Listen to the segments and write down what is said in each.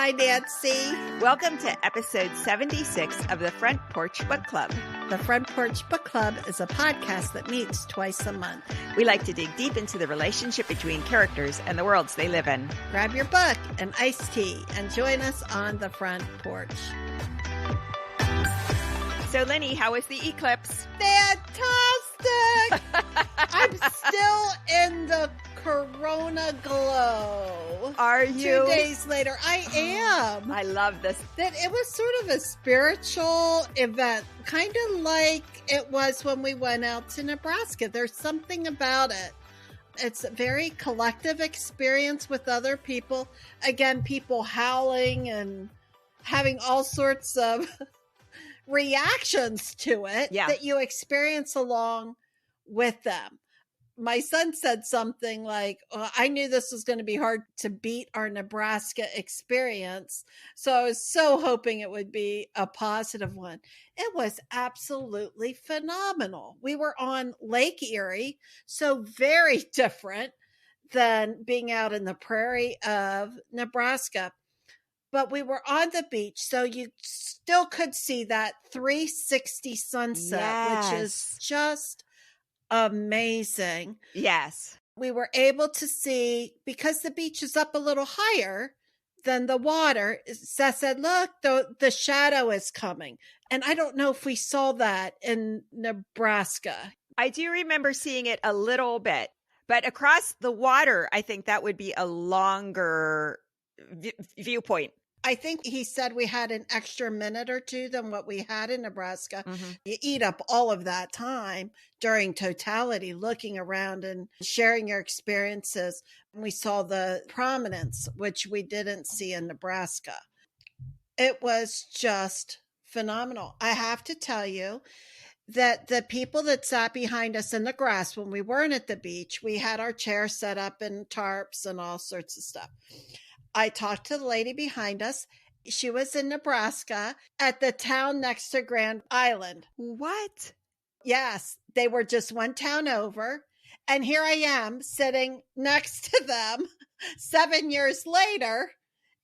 Hi, Nancy. Welcome to episode 76 of the Front Porch Book Club. The Front Porch Book Club is a podcast that meets twice a month. We like to dig deep into the relationship between characters and the worlds they live in. Grab your book and iced tea and join us on the front porch. So, Lenny, how was the eclipse? Fantastic! I'm still in the Corona glow. Are you? 2 days later, I am. I love this. That it was sort of a spiritual event, kind of like it was when we went out to Nebraska. There's something about it. It's a very collective experience with other people. Again, people howling and having all sorts of reactions to it that you experience along with them. My son said something like, I knew this was going to be hard to beat our Nebraska experience. So I was so hoping it would be a positive one. It was absolutely phenomenal. We were on Lake Erie, so very different than being out in the prairie of Nebraska. But we were on the beach, so you still could see that 360 sunset, which is just amazing. Yes. We were able to see, because the beach is up a little higher than the water, Seth said, look, the shadow is coming. And I don't know if we saw that in Nebraska. I do remember seeing it a little bit, but across the water, I think that would be a longer viewpoint. I think he said we had an extra minute or two than what we had in Nebraska. Mm-hmm. You eat up all of that time during totality, looking around and sharing your experiences. We saw the prominence, which we didn't see in Nebraska. It was just phenomenal. I have to tell you that the people that sat behind us in the grass when we weren't at the beach, we had our chairs set up in tarps and all sorts of stuff. I talked to the lady behind us. She was in Nebraska at the town next to Grand Island. What? Yes, they were just one town over. And here I am sitting next to them 7 years later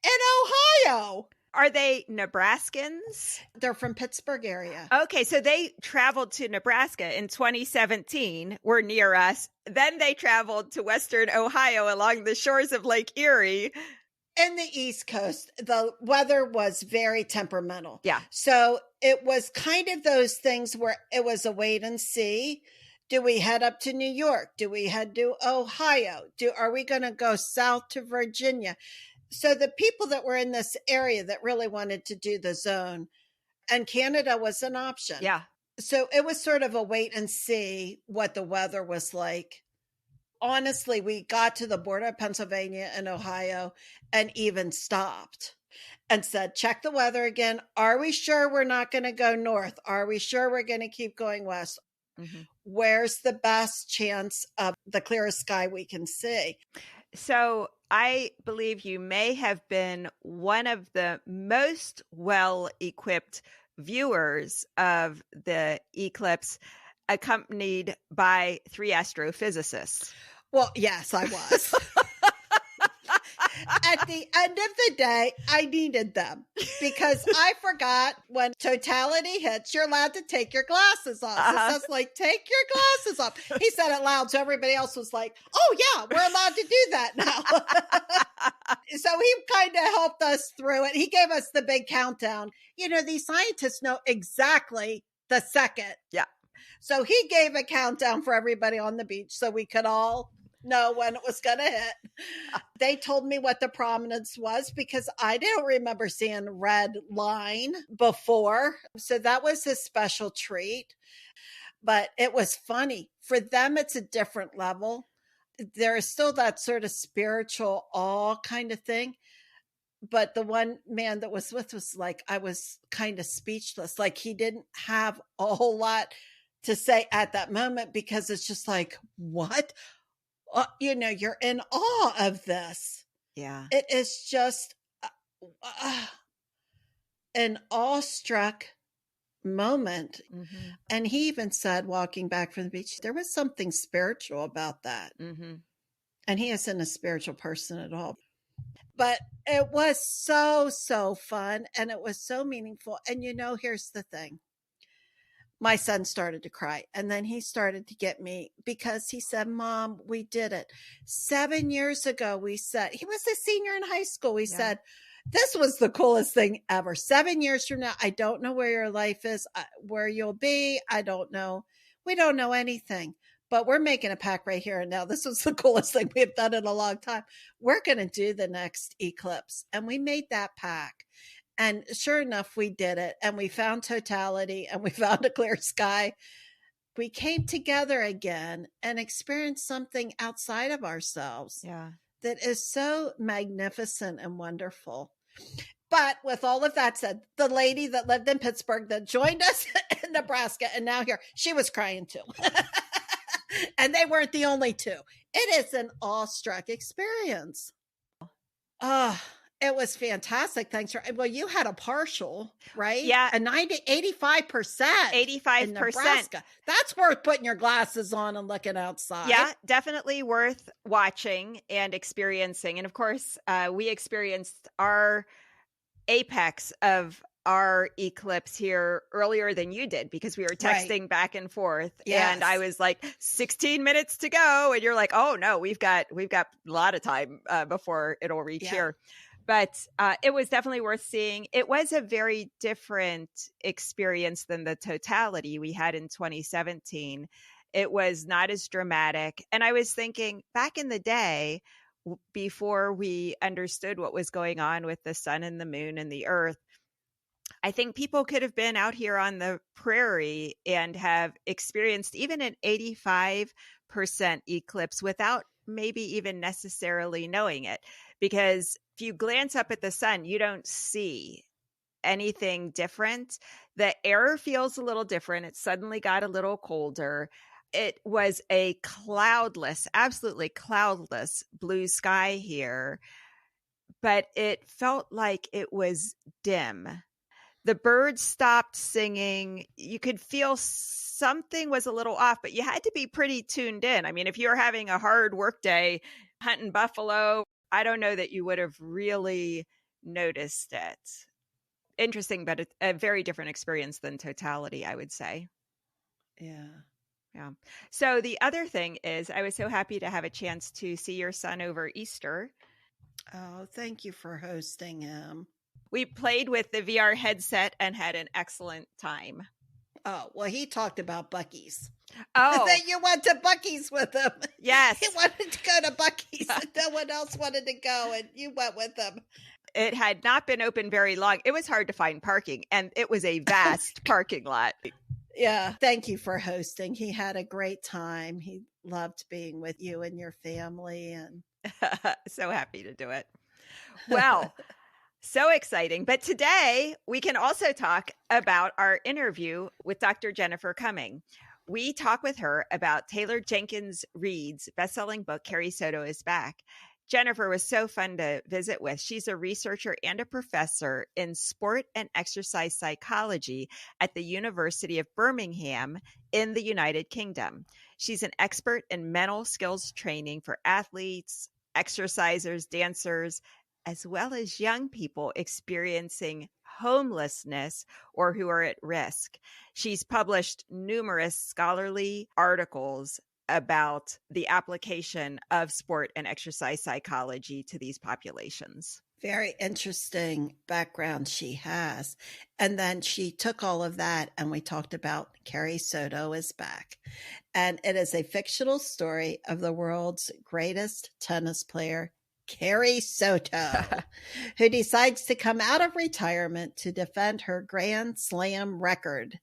in Ohio. Are they Nebraskans? They're from Pittsburgh area. Okay, so they traveled to Nebraska in 2017, were near us. Then they traveled to Western Ohio along the shores of Lake Erie. In the East Coast, the weather was very temperamental. Yeah. So it was kind of those things where it was a wait and see. Do we head up to New York? Do we head to Ohio? Are we going to go south to Virginia? So the people that were in this area that really wanted to do the zone, and Canada was an option. Yeah. So it was sort of a wait and see what the weather was like. Honestly, we got to the border of Pennsylvania and Ohio and even stopped and said, check the weather again. Are we sure we're not going to go north? Are we sure we're going to keep going west? Mm-hmm. Where's the best chance of the clearest sky we can see? So I believe you may have been one of the most well-equipped viewers of the eclipse, accompanied by 3 astrophysicists. Well, yes, I was. At the end of the day, I needed them because I forgot when totality hits, you're allowed to take your glasses off. So it's like, take your glasses off. He said it loud, so everybody else was like, oh yeah, we're allowed to do that now. So he kind of helped us through it. He gave us the big countdown. You know, these scientists know exactly the second. Yeah. So he gave a countdown for everybody on the beach so we could all know when it was going to hit. They told me what the prominence was because I didn't remember seeing red line before. So that was a special treat. But it was funny. For them, it's a different level. There is still that sort of spiritual awe kind of thing. But the one man that was with was like, I was kind of speechless. Like he didn't have a whole lot to say at that moment because it's just like, what? You're in awe of this. Yeah. It is just an awestruck moment. Mm-hmm. And he even said, walking back from the beach, there was something spiritual about that. Mm-hmm. And he isn't a spiritual person at all. But it was so, so fun, and it was so meaningful. And here's the thing. My son started to cry, and then he started to get me because he said, Mom, we did it 7 years ago. We said, he was a senior in high school. We said, this was the coolest thing ever. 7 years from now, I don't know where your life is, where you'll be. I don't know. We don't know anything, but we're making a pact right here and now. This was the coolest thing we have done in a long time. We're going to do the next eclipse. And we made that pact. And sure enough, we did it, and we found totality, and we found a clear sky. We came together again and experienced something outside of ourselves that is so magnificent and wonderful. But with all of that said, the lady that lived in Pittsburgh that joined us in Nebraska and now here, she was crying too. And they weren't the only two. It is an awestruck experience. Oh, it was fantastic. Thanks for, well, you had a partial, right? Yeah. A 85%. 85%. In Nebraska. That's worth putting your glasses on and looking outside. Yeah, definitely worth watching and experiencing. And of course, we experienced our apex of our eclipse here earlier than you did because we were texting back and forth. Yes. And I was like, 16 minutes to go. And you're like, oh no, we've got a lot of time before it'll reach here. But it was definitely worth seeing. It was a very different experience than the totality we had in 2017. It was not as dramatic. And I was thinking back in the day, before we understood what was going on with the sun and the moon and the earth, I think people could have been out here on the prairie and have experienced even an 85% eclipse without maybe even necessarily knowing it. Because if you glance up at the sun, you don't see anything different. The air feels a little different. It suddenly got a little colder. It was a cloudless, absolutely cloudless blue sky here, but it felt like it was dim. The birds stopped singing. You could feel something was a little off, but you had to be pretty tuned in. I mean, if you were having a hard work day hunting buffalo, I don't know that you would have really noticed it. Interesting, but a very different experience than totality, I would say. Yeah. Yeah. So the other thing is I was so happy to have a chance to see your son over Easter. Oh, thank you for hosting him. We played with the VR headset and had an excellent time. Oh, well, he talked about Buc-ee's. Oh. That you went to Buc-ee's with him. Yes. He wanted to go to Buc-ee's and no one else wanted to go, and you went with him. It had not been open very long. It was hard to find parking, and it was a vast parking lot. Yeah. Thank you for hosting. He had a great time. He loved being with you and your family. And so happy to do it. Well, so exciting. But today we can also talk about our interview with Dr. Jennifer Cumming. We talk with her about Taylor Jenkins Reid's best-selling book, Carrie Soto is Back. Jennifer was so fun to visit with. She's a researcher and a professor in sport and exercise psychology at the University of Birmingham in the United Kingdom. She's an expert in mental skills training for athletes, exercisers, dancers, as well as young people experiencing homelessness or who are at risk. She's published numerous scholarly articles about the application of sport and exercise psychology to these populations. Very interesting background she has. And then she took all of that and we talked about Carrie Soto is Back. And it is a fictional story of the world's greatest tennis player, Carrie Soto, who decides to come out of retirement to defend her Grand Slam record,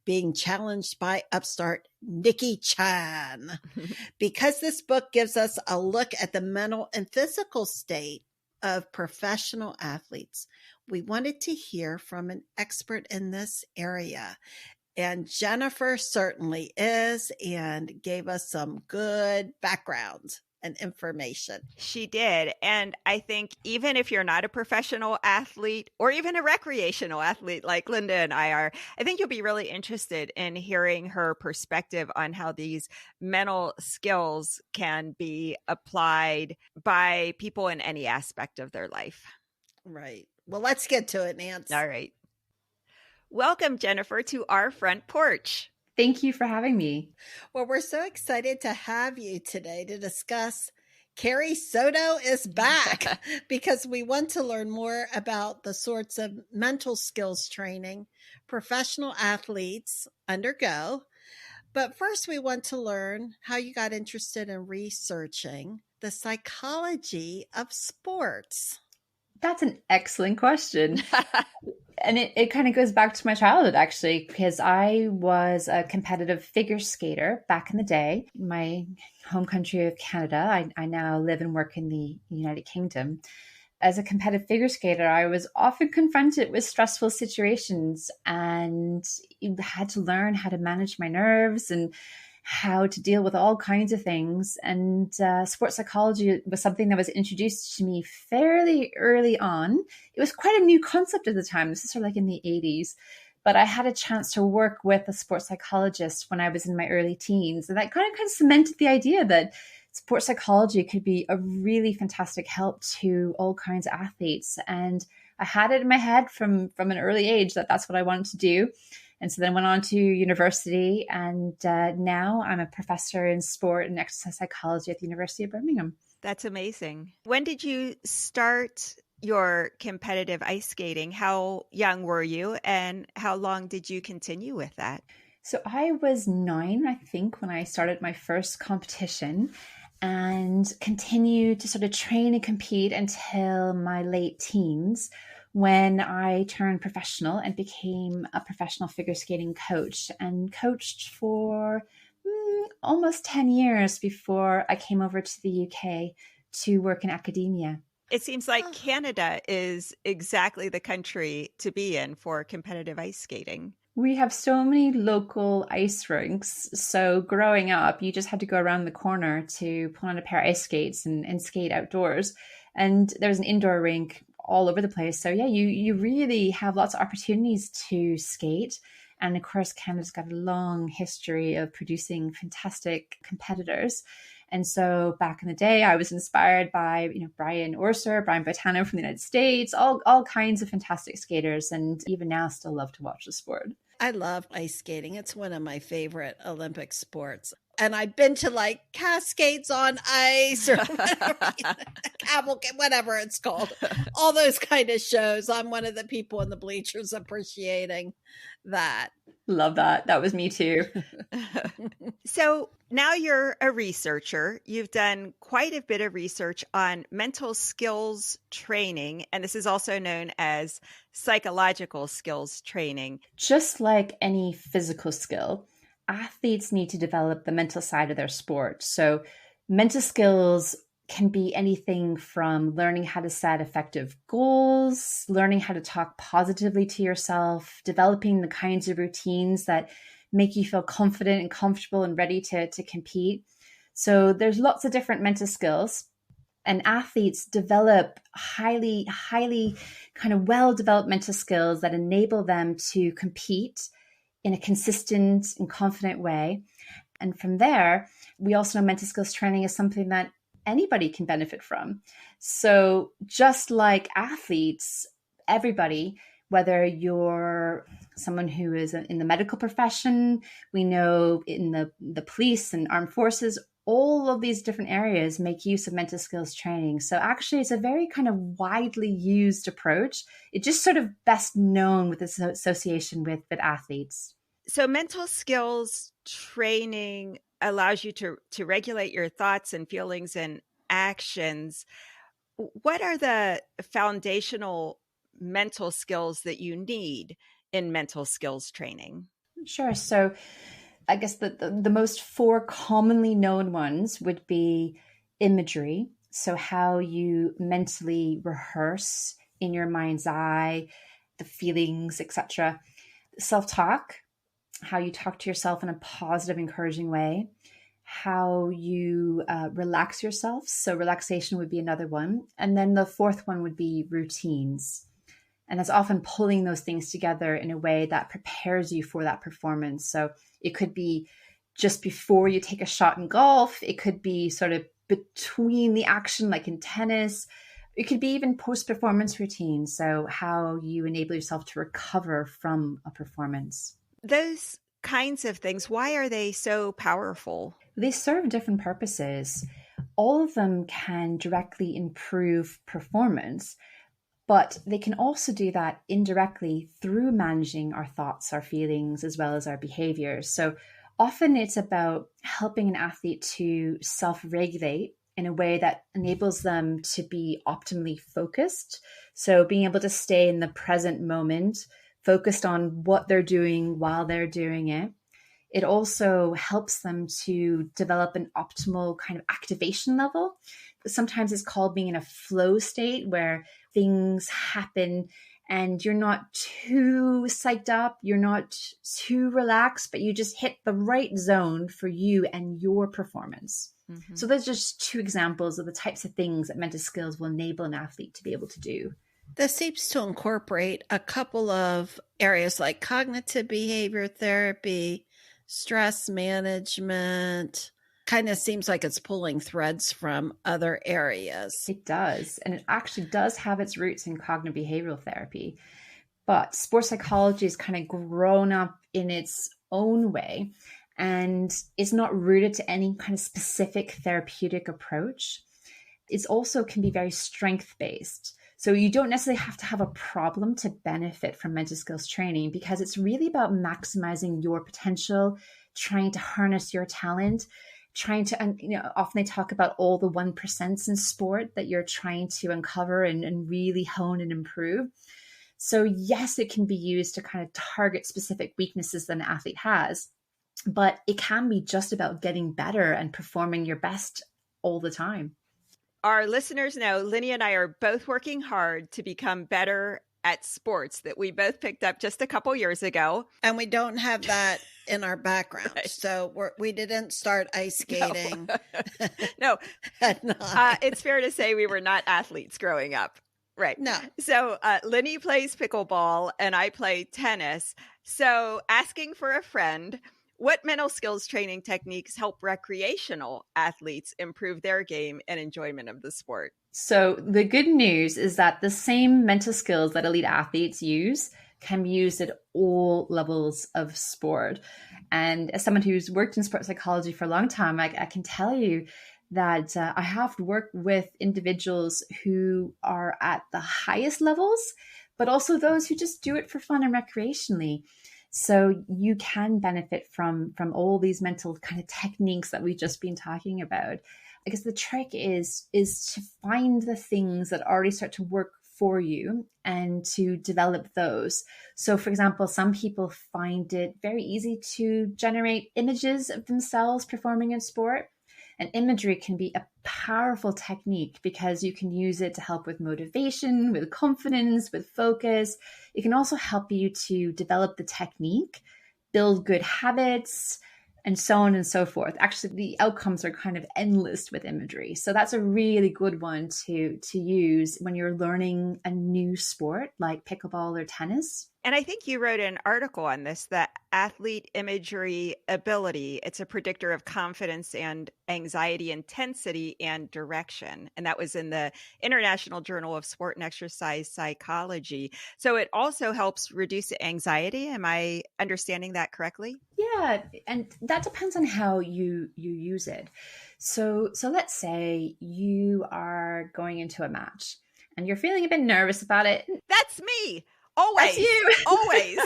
being challenged by upstart Nikki Chan. Because this book gives us a look at the mental and physical state of professional athletes, we wanted to hear from an expert in this area. And Jennifer certainly is, and gave us some good background and information. She did. And I think even if you're not a professional athlete or even a recreational athlete like Linda and I are, I think you'll be really interested in hearing her perspective on how these mental skills can be applied by people in any aspect of their life. Right. Well, let's get to it, Nance. All right. Welcome, Jennifer, to our front porch. Thank you for having me. Well, we're so excited to have you today to discuss Carrie Soto is back because we want to learn more about the sorts of mental skills training professional athletes undergo. But first, we want to learn how you got interested in researching the psychology of sports. That's an excellent question. And it kind of goes back to my childhood, actually, because I was a competitive figure skater back in the day. My home country of Canada, I now live and work in the United Kingdom. As a competitive figure skater, I was often confronted with stressful situations and had to learn how to manage my nerves and how to deal with all kinds of things. And sports psychology was something that was introduced to me fairly early on. It was quite a new concept at the time. This is sort of like in the 80s. But I had a chance to work with a sports psychologist when I was in my early teens. And that kind of cemented the idea that sports psychology could be a really fantastic help to all kinds of athletes. And I had it in my head from an early age that that's what I wanted to do. And so then went on to university, and now I'm a professor in sport and exercise psychology at the University of Birmingham. That's amazing. When did you start your competitive ice skating? How young were you, and how long did you continue with that? So I was 9, I think, when I started my first competition, and continued to sort of train and compete until my late teens, when I turned professional and became a professional figure skating coach, and coached for almost 10 years before I came over to the UK to work in academia. It seems like Canada is exactly the country to be in for competitive ice skating. We have so many local ice rinks. So growing up, you just had to go around the corner to put on a pair of ice skates and skate outdoors. And there's an indoor rink all over the place. So yeah, you really have lots of opportunities to skate. And of course, Canada's got a long history of producing fantastic competitors. And so back in the day, I was inspired by, Brian Boitano from the United States, all kinds of fantastic skaters. And even now still love to watch the sport. I love ice skating. It's one of my favorite Olympic sports. And I've been to like Cascades on Ice or Cavalcade, whatever it's called. All those kind of shows. I'm one of the people in the bleachers appreciating that. Love that. That was me too. So now you're a researcher. You've done quite a bit of research on mental skills training, and this is also known as psychological skills training. Just like any physical skill, athletes need to develop the mental side of their sport. So mental skills can be anything from learning how to set effective goals, learning how to talk positively to yourself, developing the kinds of routines that make you feel confident and comfortable and ready to compete. So there's lots of different mental skills, and athletes develop highly kind of well-developed mental skills that enable them to compete in a consistent and confident way. And from there, we also know mental skills training is something that anybody can benefit from. So just like athletes, everybody, whether you're someone who is in the medical profession, we know in the police and armed forces, all of these different areas make use of mental skills training. So actually, it's a very kind of widely used approach. It's just sort of best known with this association with athletes. So mental skills training allows you to regulate your thoughts and feelings and actions. What are the foundational mental skills that you need in mental skills training? Sure. So I guess the most 4 commonly known ones would be imagery. So how you mentally rehearse in your mind's eye, the feelings, etc. Self-talk, how you talk to yourself in a positive, encouraging way. how you relax yourself. So relaxation would be another one. And then the fourth one would be routines. And that's often pulling those things together in a way that prepares you for that performance. So it could be just before you take a shot in golf. It could be sort of between the action, like in tennis. It could be even post-performance routines. So how you enable yourself to recover from a performance. Those kinds of things, why are they so powerful? They serve different purposes. All of them can directly improve performance, but they can also do that indirectly through managing our thoughts, our feelings, as well as our behaviors. So often it's about helping an athlete to self-regulate in a way that enables them to be optimally focused. So being able to stay in the present moment, focused on what they're doing while they're doing it. It also helps them to develop an optimal kind of activation level. Sometimes it's called being in a flow state where things happen and you're not too psyched up, you're not too relaxed, but you just hit the right zone for you and your performance. Mm-hmm. So those are just two examples of the types of things that mental skills will enable an athlete to be able to do. This seems to incorporate a couple of areas like cognitive behavior therapy, stress management. Kind of seems like it's pulling threads from other areas. It does. And it actually does have its roots in cognitive behavioral therapy. But sports psychology is kind of grown up in its own way and is not rooted to any kind of specific therapeutic approach. It also can be very strength-based. So you don't necessarily have to have a problem to benefit from mental skills training because it's really about maximizing your potential, trying to harness your talent, trying to, and often they talk about all the 1% in sport that you're trying to uncover and really hone and improve. So yes, it can be used to kind of target specific weaknesses that an athlete has, but it can be just about getting better and performing your best all the time. Our listeners know Linny and I are both working hard to become better at sports that we both picked up just a couple years ago. And we don't have that in our background. Right. So we didn't start ice skating. No. It's fair to say we were not athletes growing up. Right. No. So Linny plays pickleball and I play tennis. So asking for a friend, what mental skills training techniques help recreational athletes improve their game and enjoyment of the sport? So the good news is that the same mental skills that elite athletes use can be used at all levels of sport. And as someone who's worked in sports psychology for a long time, I can tell you that I have worked with individuals who are at the highest levels, but also those who just do it for fun and recreationally. So you can benefit from all these mental kind of techniques that we've just been talking about. I guess the trick is to find the things that already start to work for you and to develop those. So for example, some people find it very easy to generate images of themselves performing in sport. And imagery can be a powerful technique because you can use it to help with motivation, with confidence, with focus. It can also help you to develop the technique, build good habits, and so on and so forth. Actually, the outcomes are kind of endless with imagery. So that's a really good one to use when you're learning a new sport like pickleball or tennis. And I think you wrote an article on this, the athlete imagery ability. It's a predictor of confidence and anxiety intensity and direction. And that was in the International Journal of Sport and Exercise Psychology. So it also helps reduce anxiety. Am I understanding that correctly? Yeah, and that depends on how you use it. So let's say you are going into a match and you're feeling a bit nervous about it. That's me. Always. That's you. Always.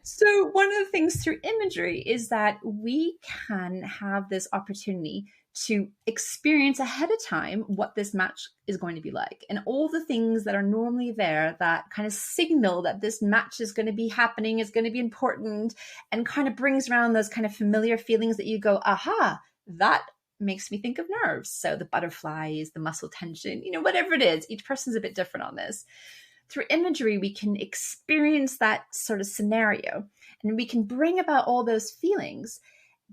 So one of the things through imagery is that we can have this opportunity to experience ahead of time what this match is going to be like. And all the things that are normally there that kind of signal that this match is going to be happening, is going to be important, and kind of brings around those kind of familiar feelings that you go, aha, that makes me think of nerves. So the butterflies, the muscle tension, whatever it is, each person's a bit different on this. Through imagery, we can experience that sort of scenario and we can bring about all those feelings.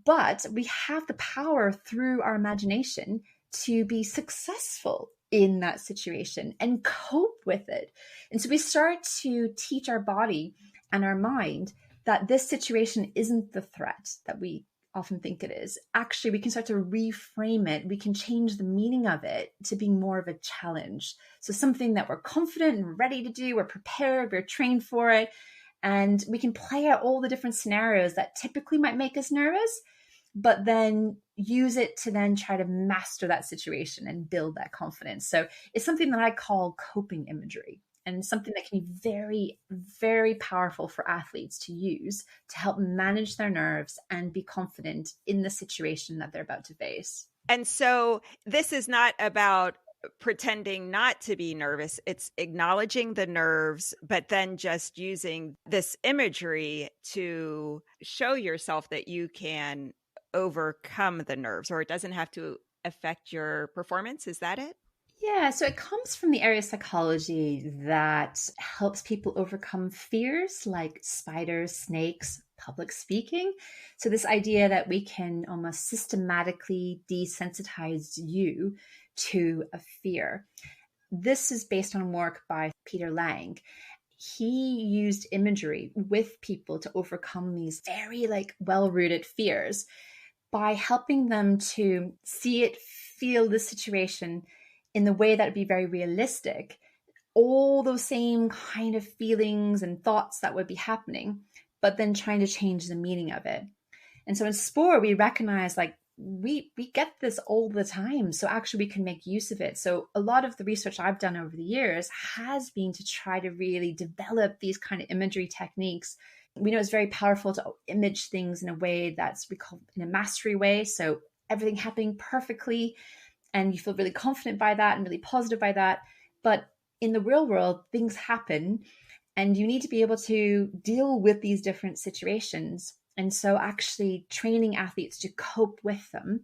But we have the power through our imagination to be successful in that situation and cope with it. And so we start to teach our body and our mind that this situation isn't the threat that we often think it is. Actually, we can start to reframe it. We can change the meaning of it to being more of a challenge. So something that we're confident and ready to do, we're prepared, we're trained for it. And we can play out all the different scenarios that typically might make us nervous, but then use it to then try to master that situation and build that confidence. So it's something that I call coping imagery, and something that can be very, very powerful for athletes to use to help manage their nerves and be confident in the situation that they're about to face. And so this is not about pretending not to be nervous. It's acknowledging the nerves, but then just using this imagery to show yourself that you can overcome the nerves, or it doesn't have to affect your performance. Is that it? Yeah, so it comes from the area of psychology that helps people overcome fears like spiders, snakes, public speaking. So this idea that we can almost systematically desensitize you to a fear. This is based on work by Peter Lang. He used imagery with people to overcome these very well-rooted fears by helping them to see it, feel the situation in the way that would be very realistic, all those same kind of feelings and thoughts that would be happening, but then trying to change the meaning of it. And so in sport, we recognize we get this all the time. So actually we can make use of it. So a lot of the research I've done over the years has been to try to really develop these kind of imagery techniques. We know it's very powerful to image things in a way that's we call in a mastery way. So everything happening perfectly, and you feel really confident by that and really positive by that. But in the real world, things happen and you need to be able to deal with these different situations. And so actually training athletes to cope with them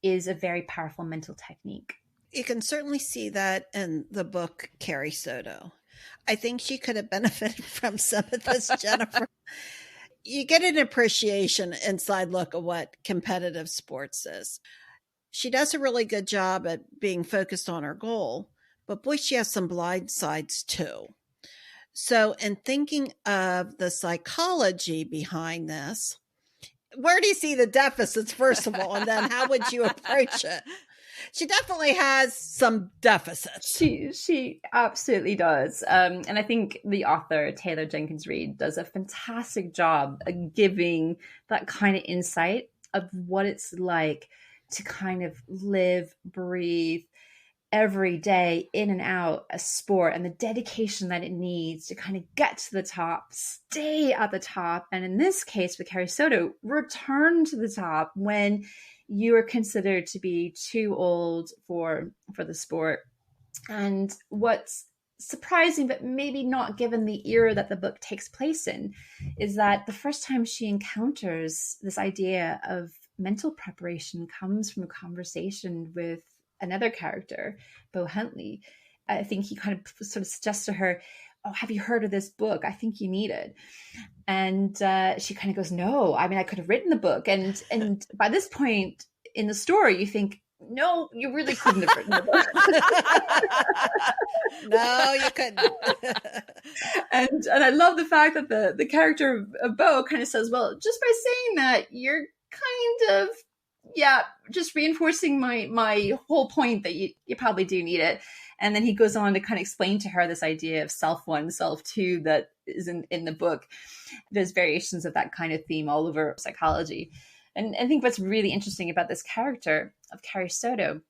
is a very powerful mental technique. You can certainly see that in the book, Carrie Soto. I think she could have benefited from some of this, Jennifer. You get an appreciation, inside look of what competitive sports is. She does a really good job at being focused on her goal, but boy, she has some blind sides too. So in thinking of the psychology behind this, where do you see the deficits, first of all, and then how would you approach it? She definitely has some deficits. She absolutely does. And I think the author, Taylor Jenkins Reid, does a fantastic job of giving that kind of insight of what it's like to kind of live, breathe every day in and out a sport, and the dedication that it needs to kind of get to the top, stay at the top. And in this case with Carrie Soto, return to the top when you are considered to be too old for the sport. And what's surprising, but maybe not given the era that the book takes place in, is that the first time she encounters this idea of mental preparation comes from a conversation with another character, Bo Huntley. I think he kind of sort of suggests to her, oh, have you heard of this book? I think you need it. And she kind of goes, no, I mean, I could have written the book. And by this point in the story, you think, no, you really couldn't have written the book. No, you couldn't. and I love the fact that the character of Bo kind of says, well, just by saying that, you're kind of, just reinforcing my whole point that you probably do need it. And then he goes on to kind of explain to her this idea of self one, self two that is in the book. There's variations of that kind of theme all over psychology. And I think what's really interesting about this character of Carrie Soto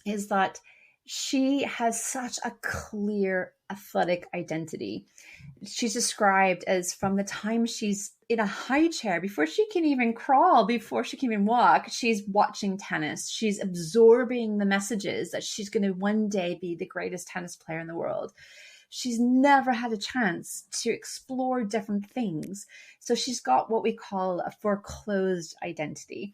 is that she has such a clear athletic identity. She's described as from the time she's in a high chair, before she can even crawl, before she can even walk, she's watching tennis. She's absorbing the messages that she's going to one day be the greatest tennis player in the world. She's never had a chance to explore different things. So she's got what we call a foreclosed identity.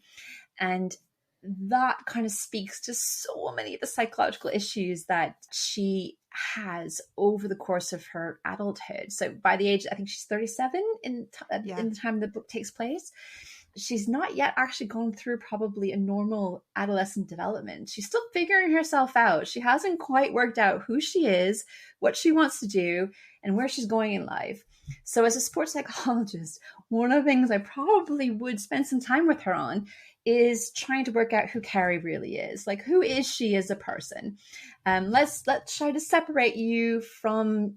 And that kind of speaks to so many of the psychological issues that she has over the course of her adulthood. So by the age, I think she's 37 in the time the book takes place. she's not yet actually gone through probably a normal adolescent development. She's still figuring herself out. She hasn't quite worked out who she is, what she wants to do, and where she's going in life. So as a sports psychologist, one of the things I probably would spend some time with her on is trying to work out who Carrie really is. Like, who is she as a person? Let's try to separate you from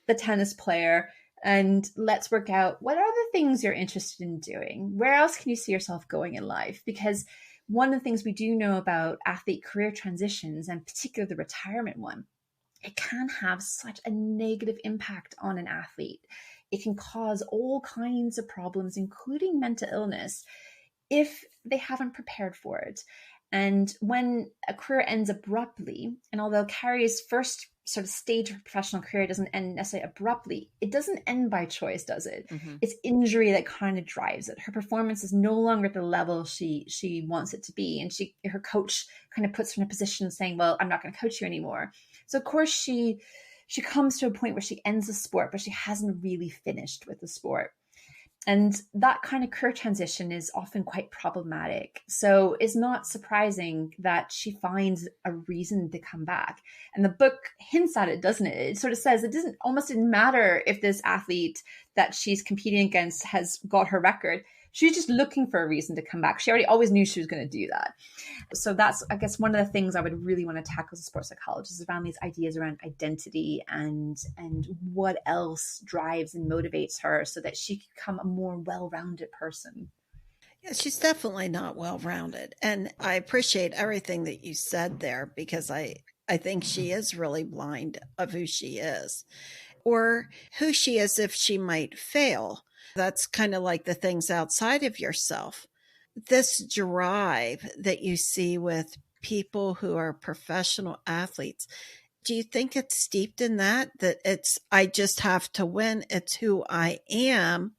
the tennis player, and let's work out what are the things you're interested in doing. Where else can you see yourself going in life? Because one of the things we do know about athlete career transitions, and particularly the retirement one, it can have such a negative impact on an athlete. It can cause all kinds of problems, including mental illness, if they haven't prepared for it. And when a career ends abruptly, and although Carrie's first sort of stage of her professional career doesn't end necessarily abruptly, it doesn't end by choice, does it? Mm-hmm. It's injury that kind of drives it. Her performance is no longer at the level she wants it to be. And her coach kind of puts her in a position saying, well, I'm not going to coach you anymore. So of course she comes to a point where she ends the sport, but she hasn't really finished with the sport. And that kind of career transition is often quite problematic. So it's not surprising that she finds a reason to come back. And the book hints at it, doesn't it? It sort of says it didn't matter if this athlete that she's competing against has got her record. She's just looking for a reason to come back. She already always knew she was going to do that. So that's, I guess, one of the things I would really want to tackle as a sports psychologist is around these ideas around identity and what else drives and motivates her so that she can become a more well-rounded person. Yeah, she's definitely not well-rounded. And I appreciate everything that you said there, because I think she is really blind of who she is, or who she is if she might fail. That's kind of like the things outside of yourself. This drive that you see with people who are professional athletes, do you think it's steeped in that it's, I just have to win, it's who I am?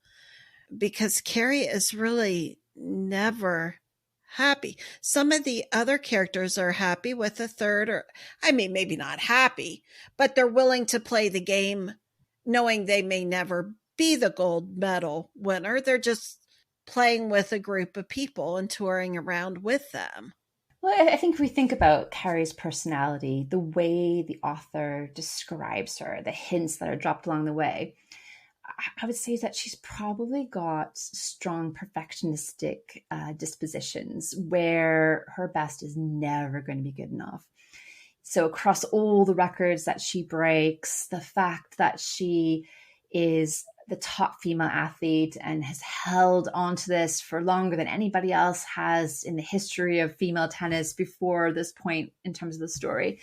Because Carrie is really never happy. Some of the other characters are happy with a third, or, I mean, maybe not happy, but they're willing to play the game knowing they may never be the gold medal winner. They're just playing with a group of people and touring around with them. Well, I think if we think about Carrie's personality, the way the author describes her, the hints that are dropped along the way, I would say that she's probably got strong perfectionistic dispositions where her best is never going to be good enough. So across all the records that she breaks, the fact that she is the top female athlete and has held on to this for longer than anybody else has in the history of female tennis before this point in terms of the story,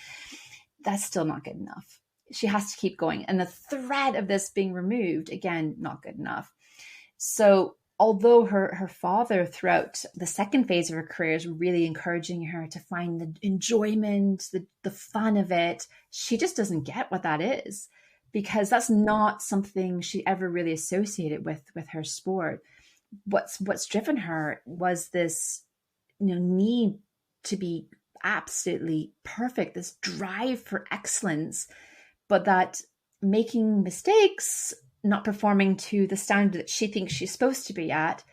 that's still not good enough. She has to keep going. And the threat of this being removed, again, not good enough. So although her father throughout the second phase of her career is really encouraging her to find the enjoyment, the fun of it, she just doesn't get what that is, because that's not something she ever really associated with her sport. What's driven her was this, need to be absolutely perfect, this drive for excellence, but that making mistakes, not performing to the standard that she thinks she's supposed to be at,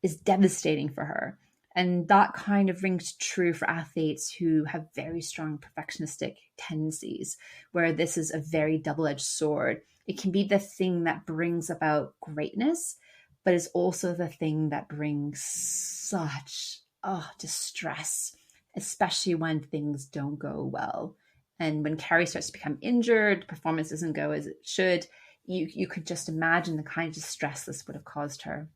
is devastating for her. And that kind of rings true for athletes who have very strong perfectionistic tendencies, where this is a very double-edged sword. It can be the thing that brings about greatness, but is also the thing that brings such distress, especially when things don't go well. And when Carrie starts to become injured, performance doesn't go as it should, you could just imagine the kind of distress this would have caused her.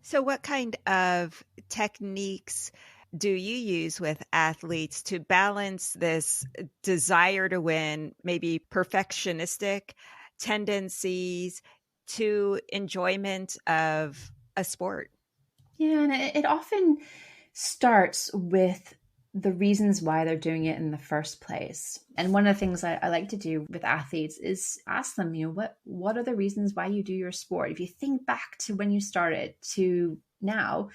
So what kind of techniques do you use with athletes to balance this desire to win, maybe perfectionistic tendencies, to enjoyment of a sport? Yeah, and it often starts with the reasons why they're doing it in the first place. And one of the things I like to do with athletes is ask them, what are the reasons why you do your sport? If you think back to when you started to now,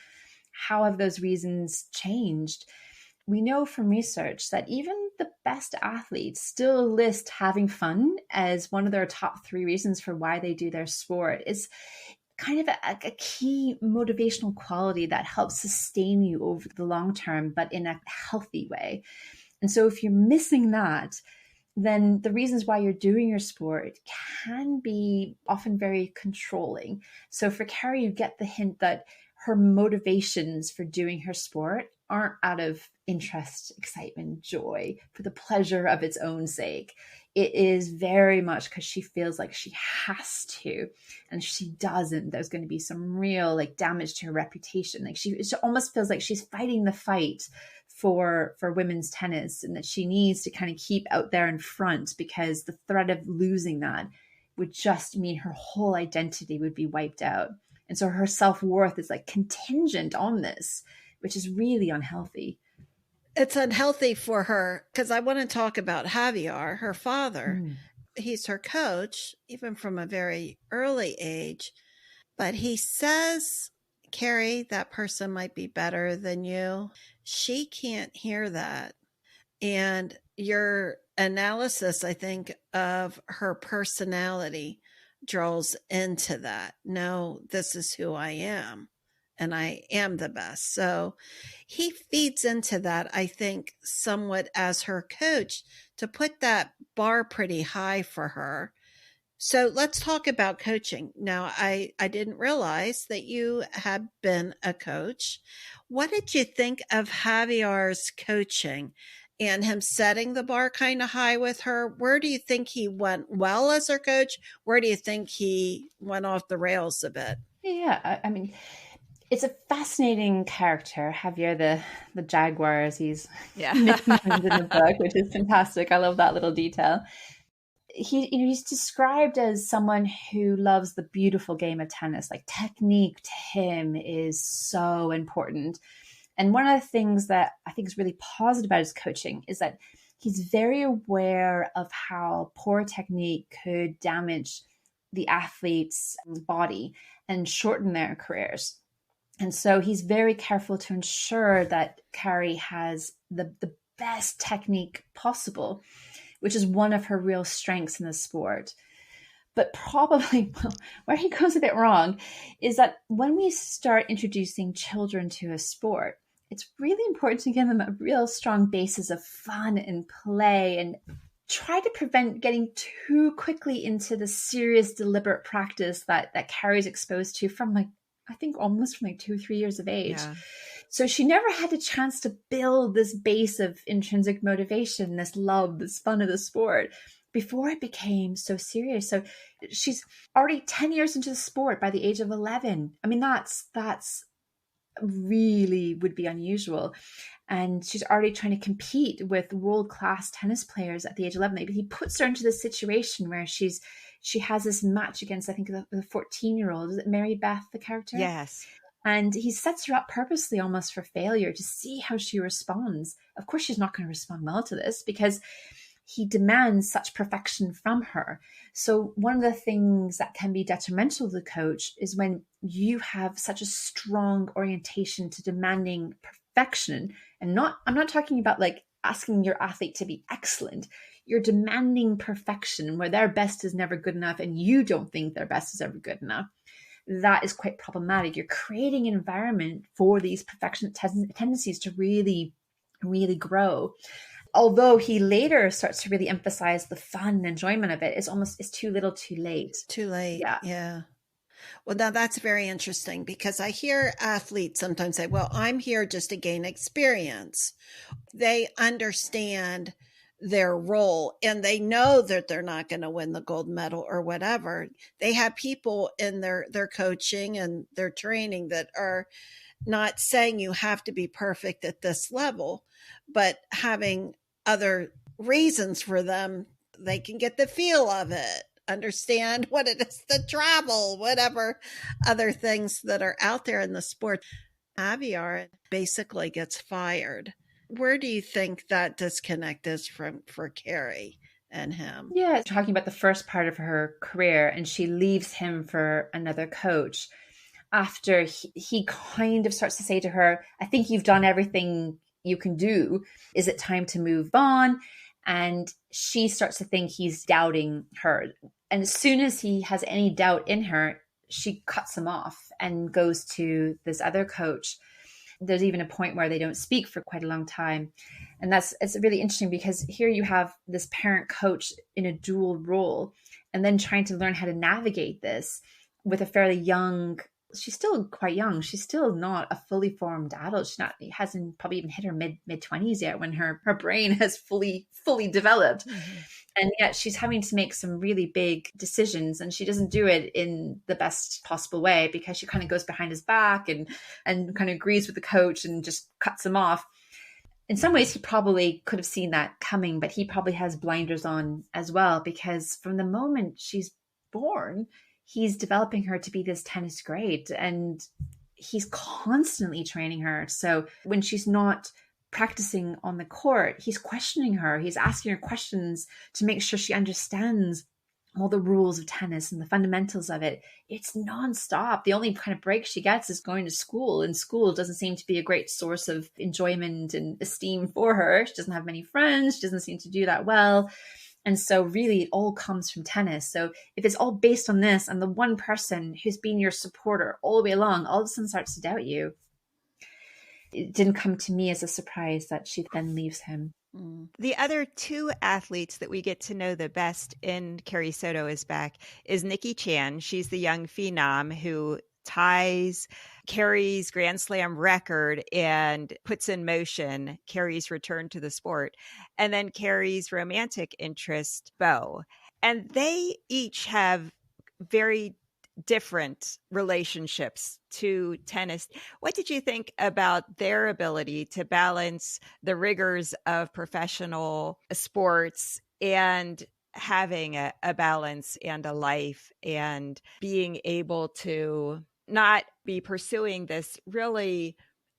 how have those reasons changed? We know from research that even the best athletes still list having fun as one of their top 3 reasons for why they do their sport. It's kind of a key motivational quality that helps sustain you over the long term, but in a healthy way. And so if you're missing that, then the reasons why you're doing your sport can be often very controlling. So for Carrie, you get the hint that her motivations for doing her sport aren't out of interest, excitement, joy, for the pleasure of its own sake. It is very much because she feels like she has to, and if she doesn't, there's going to be some real like damage to her reputation. Like she almost feels like she's fighting the fight for women's tennis, and that she needs to kind of keep out there in front, because the threat of losing that would just mean her whole identity would be wiped out. And so her self-worth is like contingent on this, which is really unhealthy. It's unhealthy for her, because I want to talk about Javier, her father. He's her coach, even from a very early age. But he says, Carrie, that person might be better than you. She can't hear that. And your analysis, I think, of her personality draws into that. No, this is who I am, and I am the best. So he feeds into that, I think, somewhat as her coach, to put that bar pretty high for her. So let's talk about coaching. Now, I didn't realize that you had been a coach. What did you think of Javier's coaching and him setting the bar kind of high with her? Where do you think he went well as her coach? Where do you think he went off the rails a bit? Yeah, I mean, it's a fascinating character, Javier the Jaguar, as he's nicknamed in the book, which is fantastic. I love that little detail. He's described as someone who loves the beautiful game of tennis. Like, technique to him is so important. And one of the things that I think is really positive about his coaching is that he's very aware of how poor technique could damage the athlete's body and shorten their careers. And so he's very careful to ensure that Carrie has the best technique possible, which is one of her real strengths in the sport. But probably where he goes a bit wrong is that when we start introducing children to a sport, it's really important to give them a real strong basis of fun and play, and try to prevent getting too quickly into the serious, deliberate practice that Carrie's exposed to from I think almost from 2 or 3 years of age. Yeah. So she never had a chance to build this base of intrinsic motivation, this love, this fun of the sport before it became so serious. So she's already 10 years into the sport by the age of 11. I mean, that's really would be unusual. And she's already trying to compete with world-class tennis players at the age of 11. He puts her into this situation where she has this match against, I think, the 14-year-old. Is it Mary Beth, the character? Yes. And he sets her up purposely almost for failure to see how she responds. Of course, she's not going to respond well to this because he demands such perfection from her. So one of the things that can be detrimental to the coach is when you have such a strong orientation to demanding perfection. And I'm not talking about like asking your athlete to be excellent. You're demanding perfection where their best is never good enough and you don't think their best is ever good enough. That is quite problematic. You're creating an environment for these perfectionist tendencies to really, really grow. Although he later starts to really emphasize the fun and enjoyment of it, it's too little too late. Too late. Yeah. Well, now that's very interesting because I hear athletes sometimes say, well, I'm here just to gain experience. They understand their role and they know that they're not going to win the gold medal or whatever. They have people in their coaching and their training that are not saying you have to be perfect at this level, but having other reasons for them. They can get the feel of it, understand what it is to travel, whatever other things that are out there in the sport. Javier basically gets fired. Where do you think that disconnect is for Carrie and him? Yeah, talking about the first part of her career, and she leaves him for another coach after he kind of starts to say to her, I think you've done everything you can do. Is it time to move on? And she starts to think he's doubting her. And as soon as he has any doubt in her, she cuts him off and goes to this other coach. There's even a point where they don't speak for quite a long time. And it's really interesting because here you have this parent coach in a dual role and then trying to learn how to navigate this with a fairly young, she's still quite young. She's still not a fully formed adult. Hasn't probably even hit her mid 20s yet when her brain has fully developed. Mm-hmm. And yet she's having to make some really big decisions, and she doesn't do it in the best possible way because she kind of goes behind his back and kind of agrees with the coach and just cuts him off. In some ways, he probably could have seen that coming, but he probably has blinders on as well, because from the moment she's born, he's developing her to be this tennis great, and he's constantly training her. So when she's not practicing on the court, he's questioning her. He's asking her questions to make sure she understands all the rules of tennis and the fundamentals of it. It's nonstop. The only kind of break she gets is going to school, and school doesn't seem to be a great source of enjoyment and esteem for her. She doesn't have many friends. She doesn't seem to do that well. And so really it all comes from tennis. So if it's all based on this, and the one person who's been your supporter all the way along all of a sudden starts to doubt you, it didn't come to me as a surprise that she then leaves him. The other two athletes that we get to know the best in Carrie Soto is back is Nikki Chan. She's the young phenom who ties Carrie's Grand Slam record and puts in motion Carrie's return to the sport. And then Carrie's romantic interest, Bo. And they each have very different relationships to tennis. What did you think about their ability to balance the rigors of professional sports and having a balance and a life, and being able to not be pursuing this really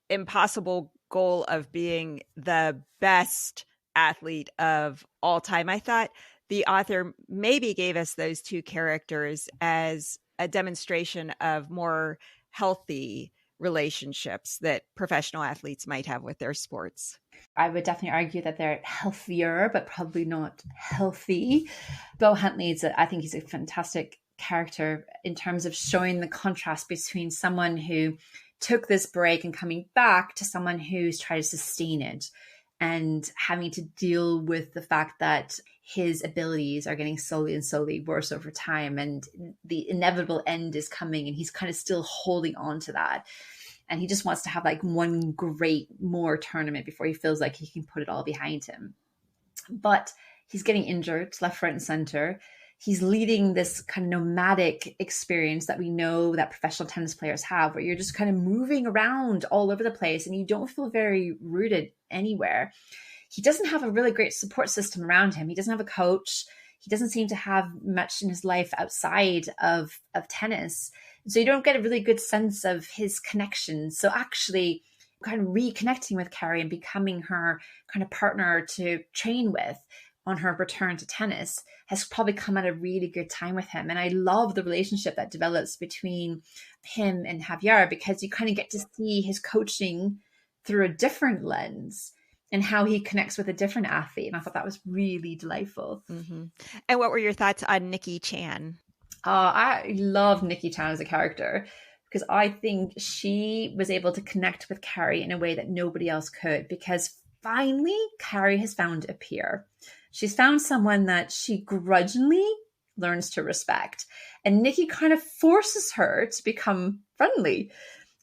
impossible goal of being the best athlete of all time? I thought the author maybe gave us those two characters as a demonstration of more healthy relationships that professional athletes might have with their sports. I would definitely argue that they're healthier, but probably not healthy. Bo Huntley, I think he's a fantastic character in terms of showing the contrast between someone who took this break and coming back to someone who's trying to sustain it and having to deal with the fact that his abilities are getting slowly and slowly worse over time, and the inevitable end is coming, and he's kind of still holding on to that. And he just wants to have like one great more tournament before he feels like he can put it all behind him. But he's getting injured left, right, and center. He's leading this kind of nomadic experience that we know that professional tennis players have, where you're just kind of moving around all over the place and you don't feel very rooted anywhere. He doesn't have a really great support system around him. He doesn't have a coach. He doesn't seem to have much in his life outside of tennis. So you don't get a really good sense of his connections. So actually kind of reconnecting with Carrie and becoming her kind of partner to train with on her return to tennis has probably come at a really good time with him. And I love the relationship that develops between him and Javier, because you kind of get to see his coaching through a different lens and how he connects with a different athlete. And I thought that was really delightful. Mm-hmm. And what were your thoughts on Nikki Chan? I love Nikki Chan as a character, because I think she was able to connect with Carrie in a way that nobody else could, because finally Carrie has found a peer. She's found someone that she grudgingly learns to respect. And Nikki kind of forces her to become friendly.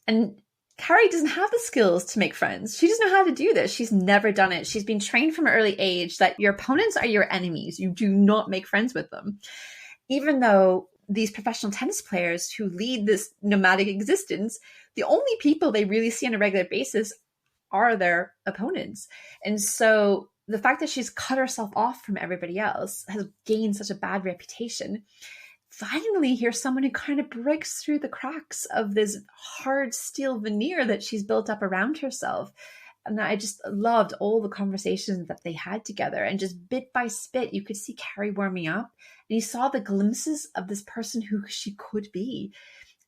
And Carrie doesn't have the skills to make friends. She doesn't know how to do this. She's never done it. She's been trained from an early age that your opponents are your enemies. You do not make friends with them. Even though these professional tennis players who lead this nomadic existence, the only people they really see on a regular basis are their opponents. And so the fact that she's cut herself off from everybody else, has gained such a bad reputation. Finally, here's someone who kind of breaks through the cracks of this hard steel veneer that she's built up around herself. And I just loved all the conversations that they had together. And just bit by bit, you could see Carrie warming up. And you saw the glimpses of this person who she could be.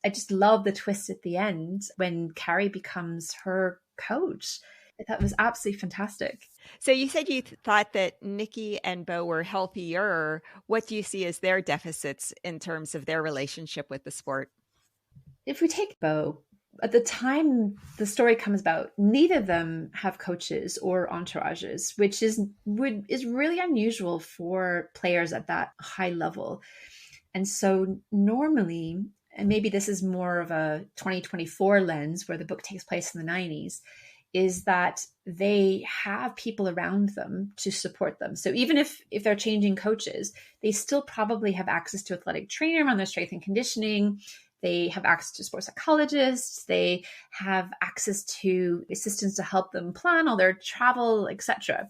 I just love the twist at the end when Carrie becomes her coach. That was absolutely fantastic. So you said you thought that Nikki and Bo were healthier. What do you see as their deficits in terms of their relationship with the sport? if we take Bo, at the time the story comes about, neither of them have coaches or entourages, which is really unusual for players at that high level. And so normally, and maybe this is more of a 2024 lens where the book takes place in the 90s, is that they have people around them to support them. So even if they're changing coaches, they still probably have access to athletic trainer on their strength and conditioning. They have access to sports psychologists. They have access to assistants to help them plan all their travel, etc.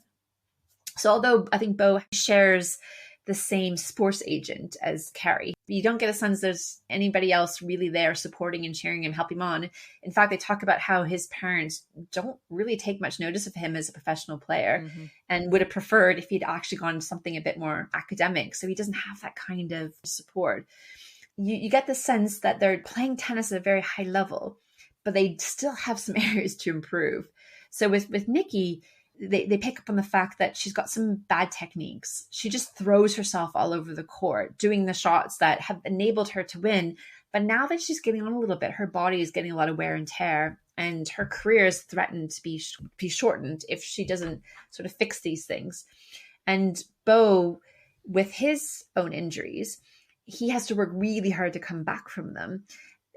So although I think Bo shares the same sports agent as Carrie, you don't get a sense there's anybody else really there supporting and cheering him, helping him on. In fact, they talk about how his parents don't really take much notice of him as a professional player, and would have preferred if he'd actually gone something a bit more academic. So he doesn't have that kind of support. You get the sense that they're playing tennis at a very high level, but they still have some areas to improve. So with Nikki, they pick up on the fact that she's got some bad techniques. She just throws herself all over the court, doing the shots that have enabled her to win. But now that she's getting on a little bit, her body is getting a lot of wear and tear, and her career is threatened to be shortened if she doesn't sort of fix these things. And Bo, with his own injuries, he has to work really hard to come back from them.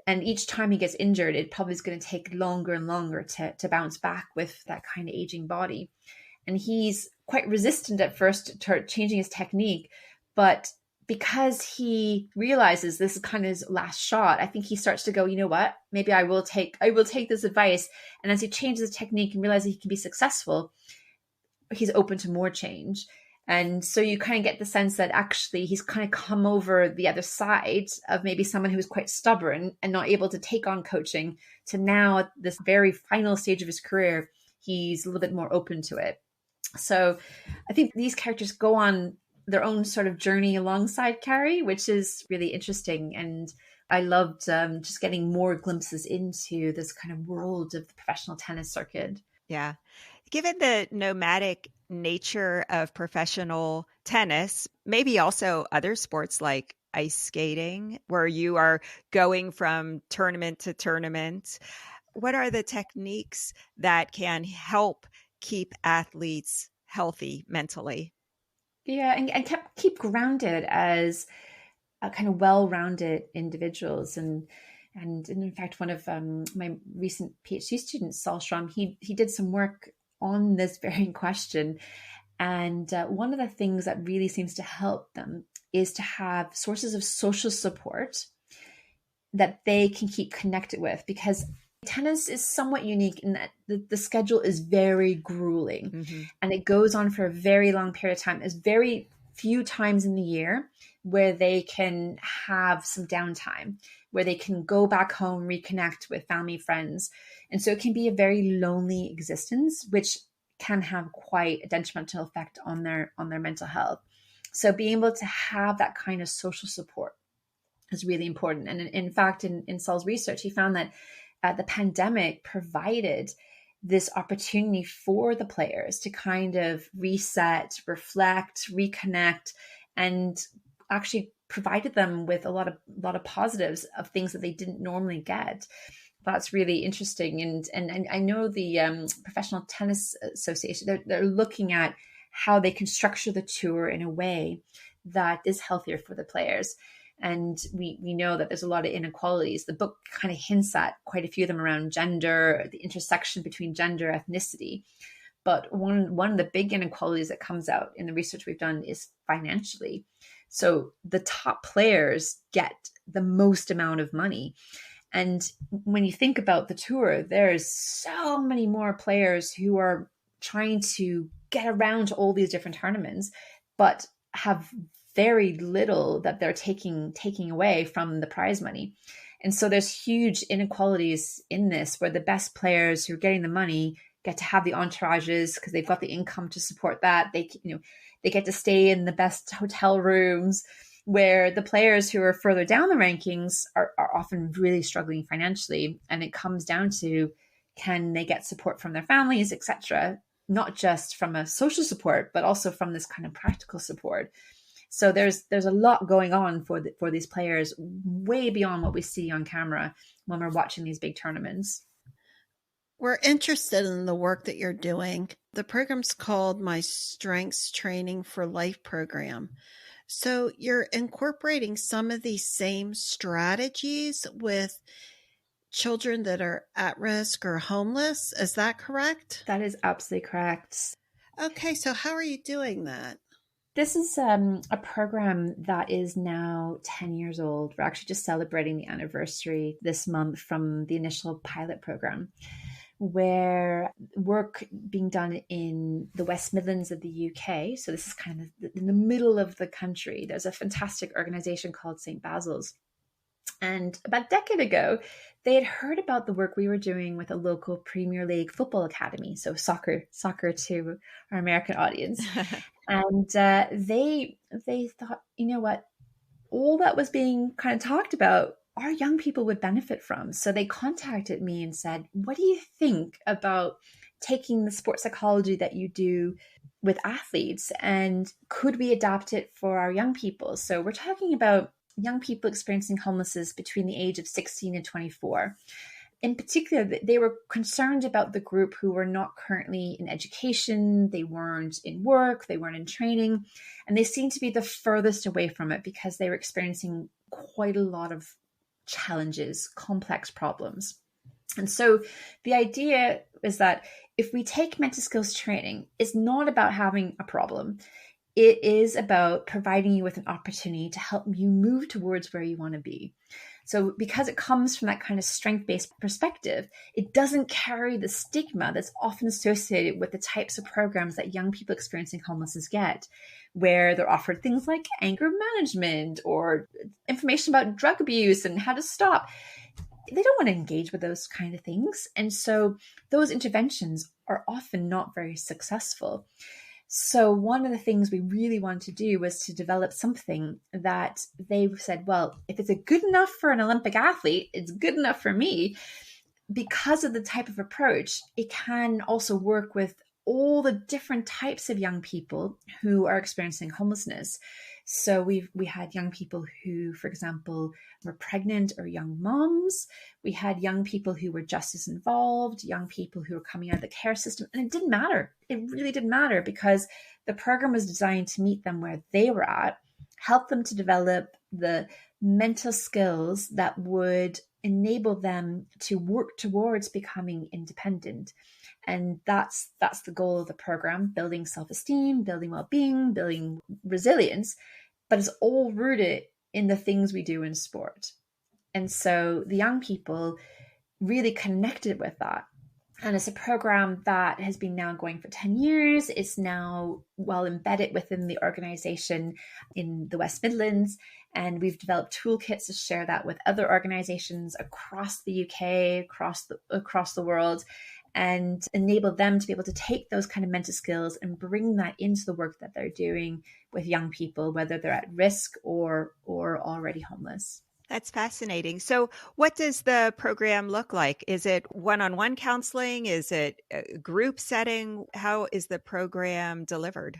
And each time he gets injured, it probably is going to take longer and longer to bounce back with that kind of aging body. And he's quite resistant at first to changing his technique. But because he realizes this is kind of his last shot, I think he starts to go, you know what, maybe I will take this advice. And as he changes his technique and realizes he can be successful, he's open to more change. And so you kind of get the sense that actually he's kind of come over the other side of maybe someone who was quite stubborn and not able to take on coaching, to now at this very final stage of his career, he's a little bit more open to it. So I think these characters go on their own sort of journey alongside Carrie, which is really interesting. And I loved just getting more glimpses into this kind of world of the professional tennis circuit. Yeah. Given the nomadic nature of professional tennis, maybe also other sports like ice skating, where you are going from tournament to tournament, what are the techniques that can help keep athletes healthy mentally? Yeah, and keep grounded as a kind of well-rounded individuals. And in fact, one of my recent PhD students, Saul Schramm, he did some work on this very question. And one of the things that really seems to help them is to have sources of social support that they can keep connected with, because tennis is somewhat unique in that the schedule is very grueling, and it goes on for a very long period of time. There's very few times in the year where they can have some downtime, where they can go back home, reconnect with family, friends. And so it can be a very lonely existence, which can have quite a detrimental effect on their mental health. So being able to have that kind of social support is really important. And in fact, in Saul's research, he found that the pandemic provided this opportunity for the players to kind of reset, reflect, reconnect, and actually provided them with a lot of positives of things that they didn't normally get. That's really interesting. And I know the Professional Tennis Association, they're looking at how they can structure the tour in a way that is healthier for the players. And we know that there's a lot of inequalities. The book kind of hints at quite a few of them around gender, the intersection between gender, ethnicity. But one of the big inequalities that comes out in the research we've done is financially. So the top players get the most amount of money. And when you think about the tour, there's so many more players who are trying to get around to all these different tournaments, but have very little that they're taking away from the prize money. And so there's huge inequalities in this, where the best players who are getting the money get to have the entourages because they've got the income to support that. They get to stay in the best hotel rooms, where the players who are further down the rankings are often really struggling financially. And it comes down to, can they get support from their families, etc., not just from a social support, but also from this kind of practical support. So there's a lot going on for these players, way beyond what we see on camera when we're watching these big tournaments. We're interested in the work that you're doing. The program's called My Strengths Training for Life program. So you're incorporating some of these same strategies with children that are at risk or homeless. Is that correct? That is absolutely correct. Okay, so how are you doing that? This is a program that is now 10 years old. We're actually just celebrating the anniversary this month from the initial pilot program, where work being done in the West Midlands of the UK. So this is kind of in the middle of the country. There's a fantastic organization called St. Basil's. And about a decade ago, they had heard about the work we were doing with a local Premier League football academy. So soccer to our American audience. And they thought, you know what, all that was being kind of talked about, our young people would benefit from. So they contacted me and said, what do you think about taking the sports psychology that you do with athletes, and could we adapt it for our young people? So we're talking about young people experiencing homelessness between the age of 16 and 24. In particular, they were concerned about the group who were not currently in education, they weren't in work, they weren't in training, and they seemed to be the furthest away from it because they were experiencing quite a lot of challenges, complex problems. And so the idea is that if we take mental skills training, it's not about having a problem. It is about providing you with an opportunity to help you move towards where you want to be. So because it comes from that kind of strength-based perspective, it doesn't carry the stigma that's often associated with the types of programs that young people experiencing homelessness get, where they're offered things like anger management or information about drug abuse and how to stop. They don't want to engage with those kind of things. And so those interventions are often not very successful. So one of the things we really wanted to do was to develop something that they said, well, if it's good enough for an Olympic athlete, it's good enough for me. Because of the type of approach, it can also work with all the different types of young people who are experiencing homelessness. So we had young people who, for example, were pregnant or young moms. We had young people who were justice involved, young people who were coming out of the care system. And it didn't matter. It really didn't matter because the program was designed to meet them where they were at, help them to develop the mental skills that would enable them to work towards becoming independent. And that's the goal of the program: building self-esteem, building well-being, building resilience, but it's all rooted in the things we do in sport. And so the young people really connected with that. And it's a program that has been now going for 10 years. It's now well embedded within the organization in the West Midlands. And we've developed toolkits to share that with other organizations across the UK, across the world, and enable them to be able to take those kind of mental skills and bring that into the work that they're doing with young people, whether they're at risk or already homeless. That's fascinating. So what does the program look like? Is it one-on-one counseling? Is it a group setting? How is the program delivered?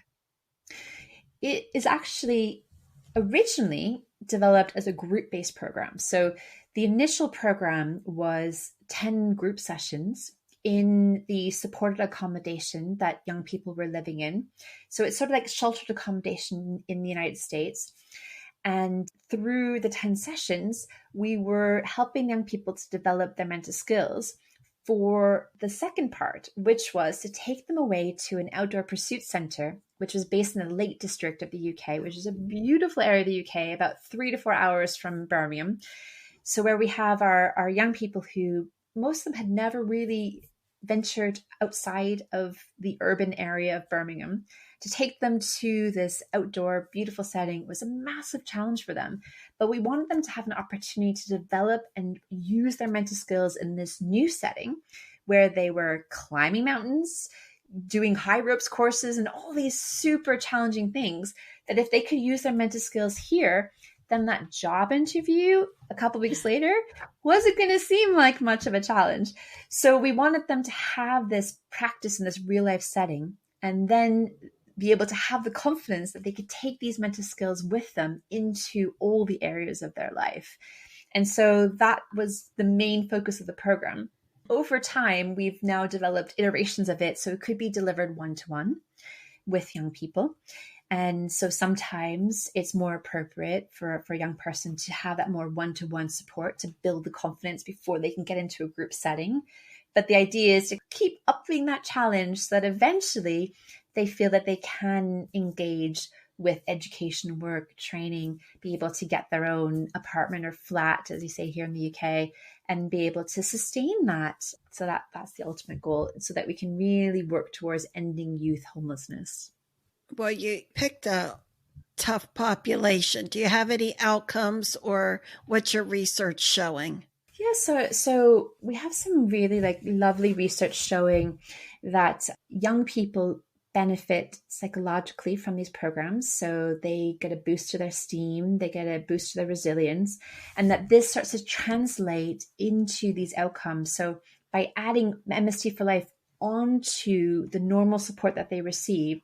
It is actually originally developed as a group-based program. So the initial program was 10 group sessions in the supported accommodation that young people were living in. So it's sort of like sheltered accommodation in the United States. And through the 10 sessions, we were helping young people to develop their mental skills for the second part, which was to take them away to an outdoor pursuit center, which was based in the Lake District of the UK, which is a beautiful area of the UK, about 3 to 4 hours from Birmingham. So where we have our young people who, most of them had never really ventured outside of the urban area of Birmingham. To take them to this outdoor, beautiful setting was a massive challenge for them. But we wanted them to have an opportunity to develop and use their mental skills in this new setting where they were climbing mountains, doing high ropes courses, and all these super challenging things that if they could use their mental skills here, then that job interview a couple of weeks later wasn't going to seem like much of a challenge. So we wanted them to have this practice in this real life setting. And then be able to have the confidence that they could take these mental skills with them into all the areas of their life. And so that was the main focus of the program. Over time, we've now developed iterations of it, so it could be delivered one-to-one with young people. And so sometimes it's more appropriate for a young person to have that more one-to-one support to build the confidence before they can get into a group setting. But the idea is to keep upping that challenge so that eventually they feel that they can engage with education, work, training, be able to get their own apartment or flat, as you say here in the UK, and be able to sustain that. So that's the ultimate goal, so that we can really work towards ending youth homelessness. Well, you picked a tough population. Do you have any outcomes, or what's your research showing? Yeah, so we have some really lovely research showing that young people benefit psychologically from these programs. So they get a boost to their esteem, they get a boost to their resilience, and that this starts to translate into these outcomes. So by adding MST for Life onto the normal support that they receive,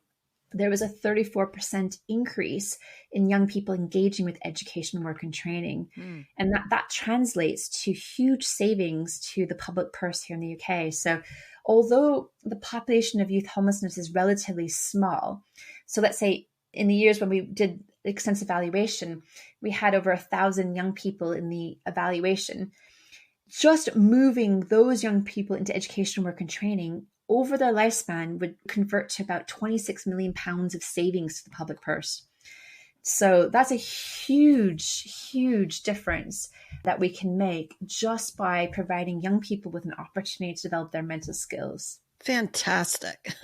there was a 34% increase in young people engaging with education, work, and training. And that translates to huge savings to the public purse here in the UK. So although the population of youth homelessness is relatively small, so let's say in the years when we did extensive evaluation, we had over 1,000 young people in the evaluation. Just moving those young people into education, work, and training over their lifespan would convert to about £26 million of savings to the public purse. So that's a huge, huge difference that we can make just by providing young people with an opportunity to develop their mental skills. Fantastic.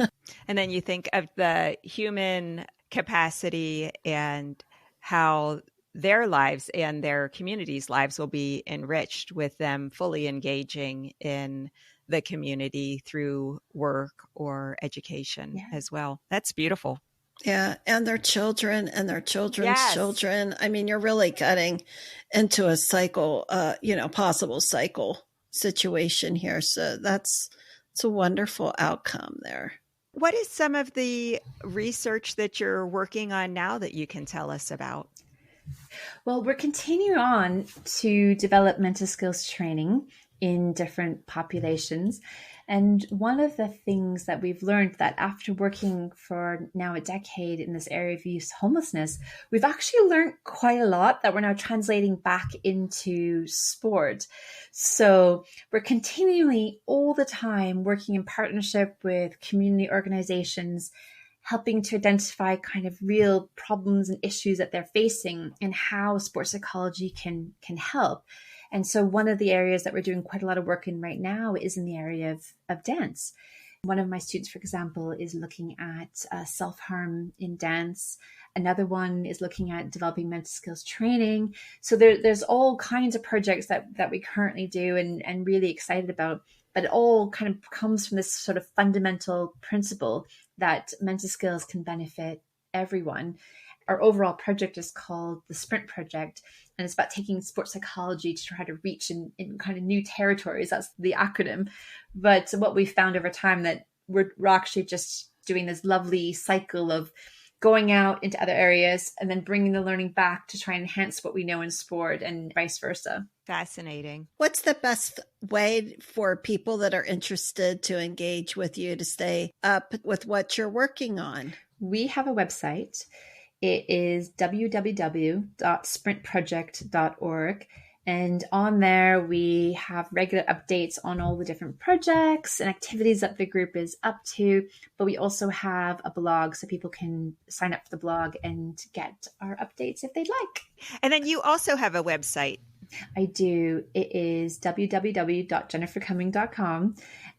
And then you think of the human capacity and how their lives and their communities' lives will be enriched with them fully engaging in the community through work or education as well. That's beautiful. Yeah. And their children and their children's children. I mean, you're really cutting into a cycle, possible cycle situation here. So it's a wonderful outcome there. What is some of the research that you're working on now that you can tell us about? Well, we're continuing on to develop mental skills training in different populations. And one of the things that we've learned that after working for now a decade in this area of youth homelessness, we've actually learned quite a lot that we're now translating back into sport. So we're continually all the time working in partnership with community organizations, helping to identify kind of real problems and issues that they're facing and how sports psychology can help. And so one of the areas that we're doing quite a lot of work in right now is in the area of dance. One of my students, for example, is looking at self-harm in dance. Another one is looking at developing mental skills training. So there's all kinds of projects that we currently do and really excited about. But it all kind of comes from this sort of fundamental principle that mental skills can benefit everyone. Our overall project is called the Sprint Project, and it's about taking sports psychology to try to reach in kind of new territories. That's the acronym. But what we found over time that we're actually just doing this lovely cycle of going out into other areas and then bringing the learning back to try and enhance what we know in sport and vice versa. Fascinating. What's the best way for people that are interested to engage with you to stay up with what you're working on? We have a website. It is www.sprintproject.org. And on there, we have regular updates on all the different projects and activities that the group is up to. But we also have a blog so people can sign up for the blog and get our updates if they'd like. And then you also have a website. I do. It is www.jennifercumming.com.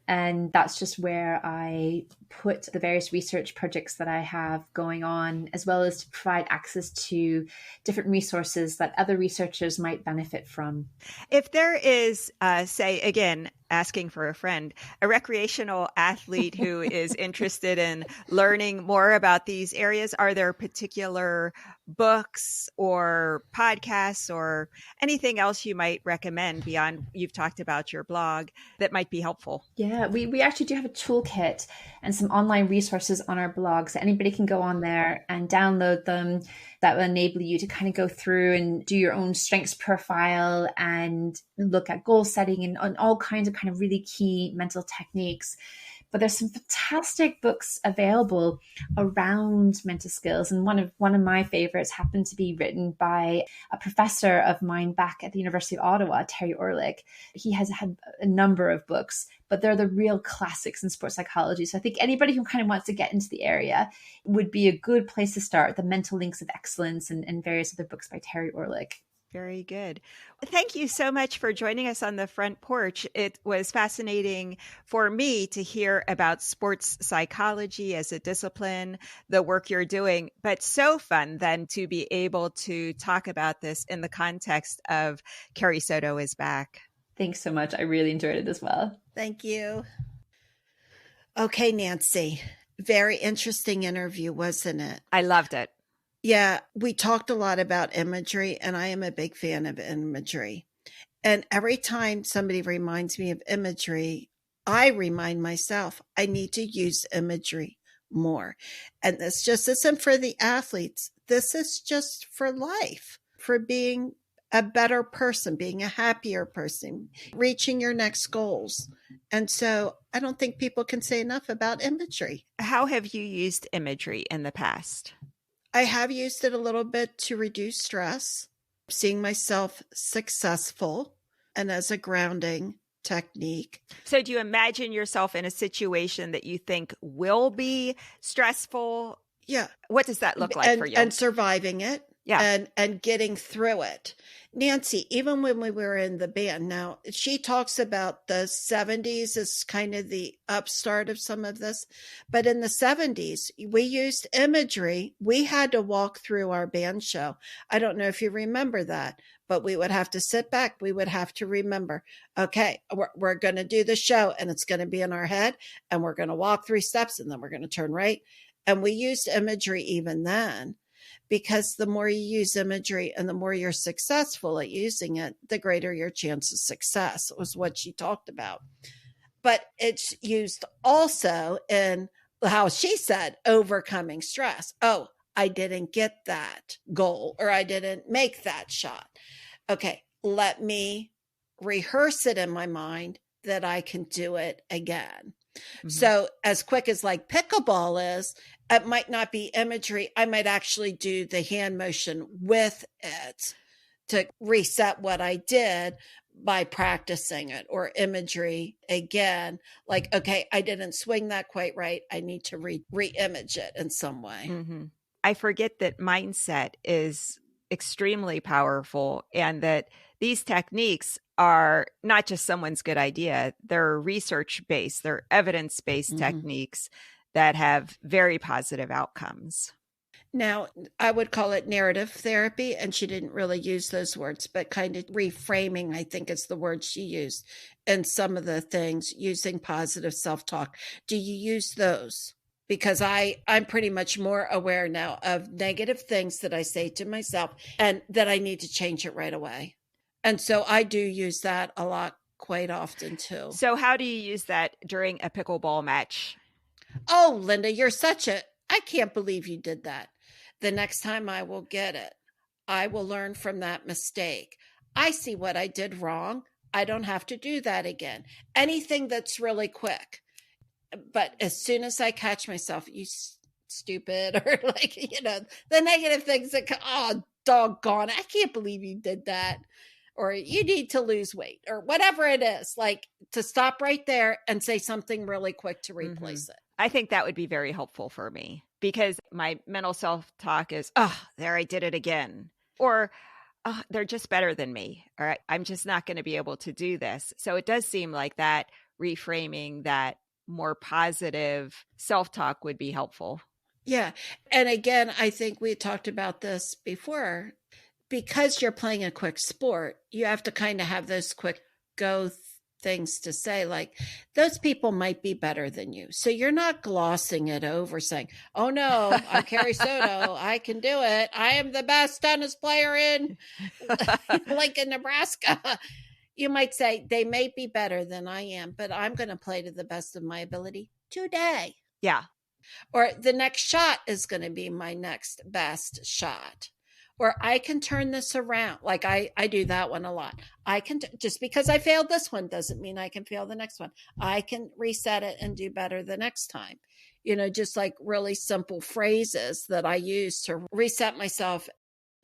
And that's just where I put the various research projects that I have going on, as well as to provide access to different resources that other researchers might benefit from. If there is, say, again, asking for a friend, a recreational athlete who is interested in learning more about these areas, are there particular books or podcasts or anything else you might recommend beyond you've talked about your blog that might be helpful? Yeah, we actually do have a toolkit and some some online resources on our blog. So anybody can go on there and download them. That will enable you to kind of go through and do your own strengths profile and look at goal setting and all kinds of kind of really key mental techniques. But there's some fantastic books available around mental skills. And one of my favorites happened to be written by a professor of mine back at the University of Ottawa, Terry Orlick. He has had a number of books, but they're the real classics in sports psychology. So I think anybody who kind of wants to get into the area would be a good place to start. The Mental Links of Excellence and various other books by Terry Orlick. Very good. Thank you so much for joining us on the front porch. It was fascinating for me to hear about sports psychology as a discipline, the work you're doing, but so fun then to be able to talk about this in the context of Carrie Soto is back. Thanks so much. I really enjoyed it as well. Thank you. Okay, Nancy. Very interesting interview, wasn't it? I loved it. Yeah, we talked a lot about imagery, and I am a big fan of imagery. And every time somebody reminds me of imagery, I remind myself I need to use imagery more. And this just isn't for the athletes. This is just for life, for being a better person, being a happier person, reaching your next goals. And so I don't think people can say enough about imagery. How have you used imagery in the past? I have used it a little bit to reduce stress, seeing myself successful, and as a grounding technique. So do you imagine yourself in a situation that you think will be stressful? Yeah. What does that look like for you? And surviving it. Yeah. And getting through it. Nancy, even when we were in the band, now she talks about the 70s as kind of the upstart of some of this, but in the 70s, we used imagery. We had to walk through our band show. I don't know if you remember that, but we would have to sit back. We would have to remember, okay, we're going to do the show and it's going to be in our head and we're going to walk 3 steps and then we're going to turn right. And we used imagery even then. Because the more you use imagery and the more you're successful at using it, the greater your chance of success was what she talked about. But it's used also in how she said, overcoming stress. Oh, I didn't get that goal or I didn't make that shot. Okay, let me rehearse it in my mind that I can do it again. Mm-hmm. So as quick as like pickleball is, it might not be imagery. I might actually do the hand motion with it to reset what I did by practicing it, or imagery again. Like, okay, I didn't swing that quite right. I need to re-image it in some way. Mm-hmm. I forget that mindset is extremely powerful and that these techniques are not just someone's good idea. They're research-based, they're evidence-based techniques that have very positive outcomes. Now, I would call it narrative therapy, and she didn't really use those words, but kind of reframing, I think is the word she used, and some of the things using positive self-talk. Do you use those? Because I'm pretty much more aware now of negative things that I say to myself and that I need to change it right away. And so I do use that a lot, quite often too. So how do you use that during a pickleball match? Oh, Linda, I can't believe you did that. The next time I will get it. I will learn from that mistake. I see what I did wrong. I don't have to do that again. Anything that's really quick. But as soon as I catch myself, you stupid, or like, the negative things that, oh, doggone, I can't believe you did that. Or you need to lose weight, or whatever it is, like to stop right there and say something really quick to replace it. I think that would be very helpful for me because my mental self-talk is, oh, there, I did it again. Or, oh, they're just better than me. Or I'm just not going to be able to do this. So it does seem like that reframing, that more positive self-talk would be helpful. Yeah. And again, I think we talked about this before. Because you're playing a quick sport, you have to kind of have those quick go things to say, like, those people might be better than you. So you're not glossing it over saying, oh no, I'm Carrie Soto. I can do it. I am the best tennis player in Lincoln, Nebraska. You might say they may be better than I am, but I'm going to play to the best of my ability today. Yeah. Or the next shot is going to be my next best shot. Or I can turn this around. Like I do that one a lot. I can, just because I failed this one doesn't mean I can fail the next one. I can reset it and do better the next time. Just like really simple phrases that I use to reset myself.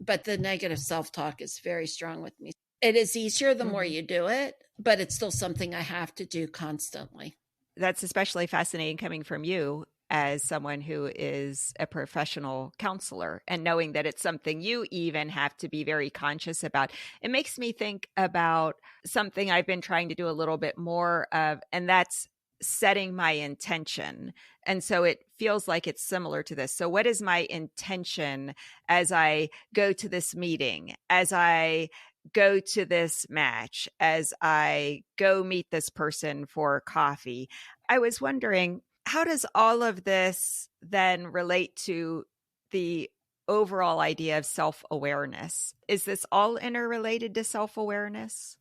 But the negative self-talk is very strong with me. It is easier the more you do it, but it's still something I have to do constantly. That's especially fascinating coming from you as someone who is a professional counselor, and knowing that it's something you even have to be very conscious about. It makes me think about something I've been trying to do a little bit more of, and that's setting my intention. And so it feels like it's similar to this. So what is my intention as I go to this meeting, as I go to this match, as I go meet this person for coffee? I was wondering, how does all of this then relate to the overall idea of self-awareness? Is this all interrelated to self-awareness?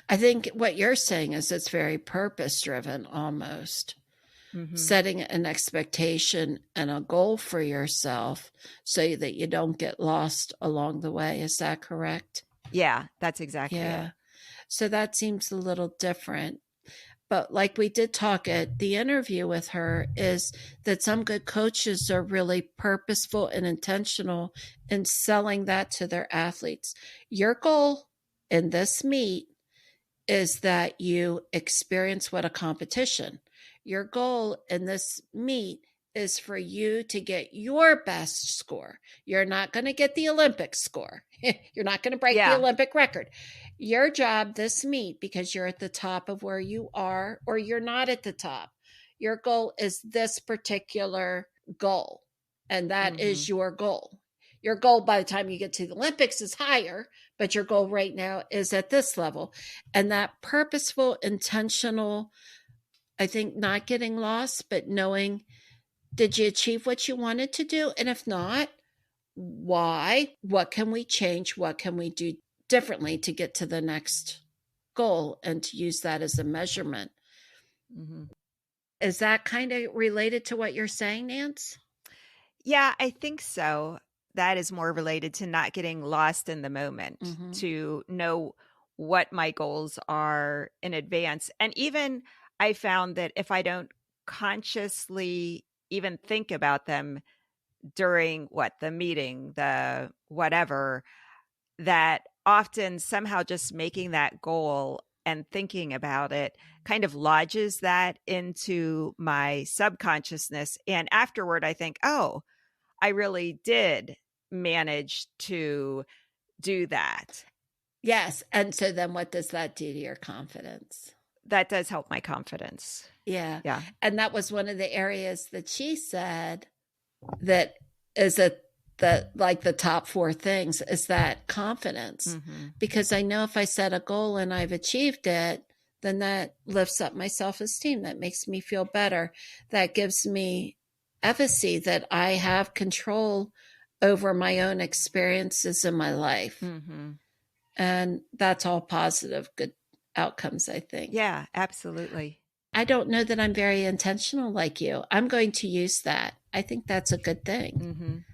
I think what you're saying is it's very purpose-driven almost. Setting an expectation and a goal for yourself so that you don't get lost along the way. Is that correct? Yeah, that's exactly it. So that seems a little different. But like we did talk at the interview with her, is that some good coaches are really purposeful and intentional in selling that to their athletes. Your goal in this meet is that you experience what a competition. Your goal in this meet is for you to get your best score. You're not going to get the Olympic score. You're not going to break the Olympic record. Your job this meet, because you're at the top of where you are, or you're not at the top, your goal is this particular goal. And that is your goal. Your goal by the time you get to the Olympics is higher, but your goal right now is at this level. And that purposeful, intentional, I think, not getting lost, but knowing, did you achieve what you wanted to do? And if not, why? What can we change? What can we do differently to get to the next goal, and to use that as a measurement? Is that kind of related to what you're saying, Nance? Yeah, I think so. That is more related to not getting lost in the moment, to know what my goals are in advance. And even I found that if I don't consciously even think about them during the meeting, the whatever, that often somehow just making that goal and thinking about it kind of lodges that into my subconsciousness. And afterward, I think, oh, I really did manage to do that. Yes. And so then what does that do to your confidence? That does help my confidence. Yeah. Yeah. And that was one of the areas that she said that is the top 4 things is that confidence. Because I know if I set a goal and I've achieved it, then that lifts up my self-esteem. That makes me feel better. That gives me efficacy, that I have control over my own experiences in my life. And that's all positive, good outcomes, I think. Yeah, absolutely. I don't know that I'm very intentional like you. I'm going to use that. I think that's a good thing.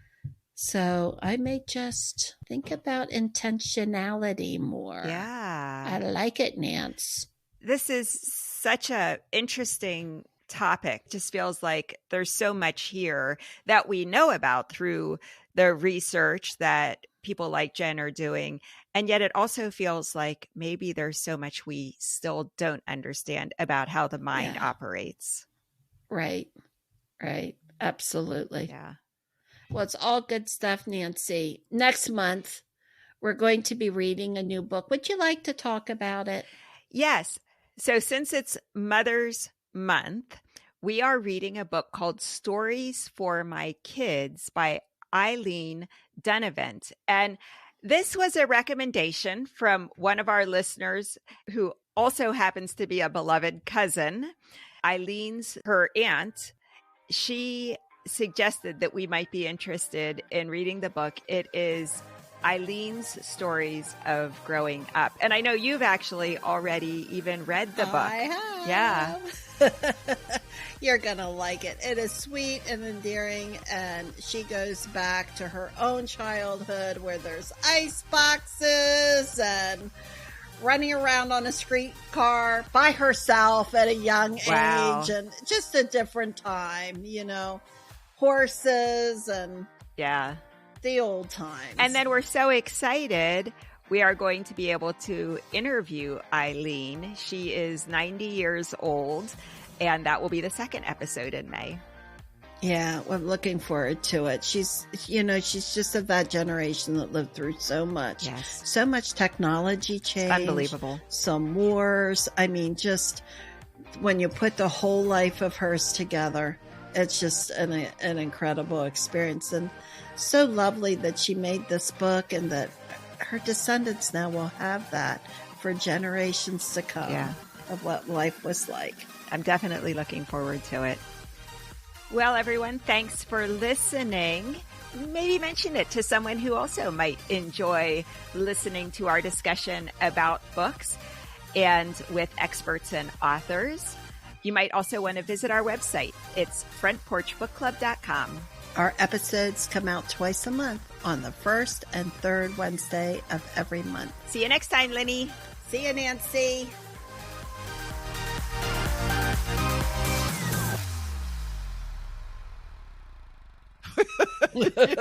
So I may just think about intentionality more. Yeah. I like it, Nance. This is such a interesting topic. Just feels like there's so much here that we know about through the research that people like Jen are doing. And yet it also feels like maybe there's so much we still don't understand about how the mind operates. Right. Absolutely. Yeah. Well, it's all good stuff, Nancy. Next month, we're going to be reading a new book. Would you like to talk about it? Yes. So since it's Mother's Month, we are reading a book called Stories for My Kids by Eileen Dunavant. And this was a recommendation from one of our listeners who also happens to be a beloved cousin. Eileen's her aunt. She suggested that we might be interested in reading the book. It is Eileen's Stories of Growing Up. And I know you've actually already even read the book. I have. Yeah. You're going to like it. It is sweet and endearing, and she goes back to her own childhood where there's ice boxes and running around on a streetcar by herself at a young age, and just a different time, you know, horses and the old times. And then we're so excited. We are going to be able to interview Eileen. She is 90 years old, and that will be the second episode in May. Yeah, I'm looking forward to it. She's just of that generation that lived through so much. Yes. So much technology change. Unbelievable. Some wars. I mean, just when you put the whole life of hers together, it's just an incredible experience. And so lovely that she made this book and that her descendants now will have that for generations to come of what life was like. I'm definitely looking forward to it. Well, everyone, thanks for listening. Maybe mention it to someone who also might enjoy listening to our discussion about books and with experts and authors. You might also want to visit our website. It's frontporchbookclub.com. Our episodes come out twice a month on the first and third Wednesday of every month. See you next time, Lenny. See you, Nancy. You know?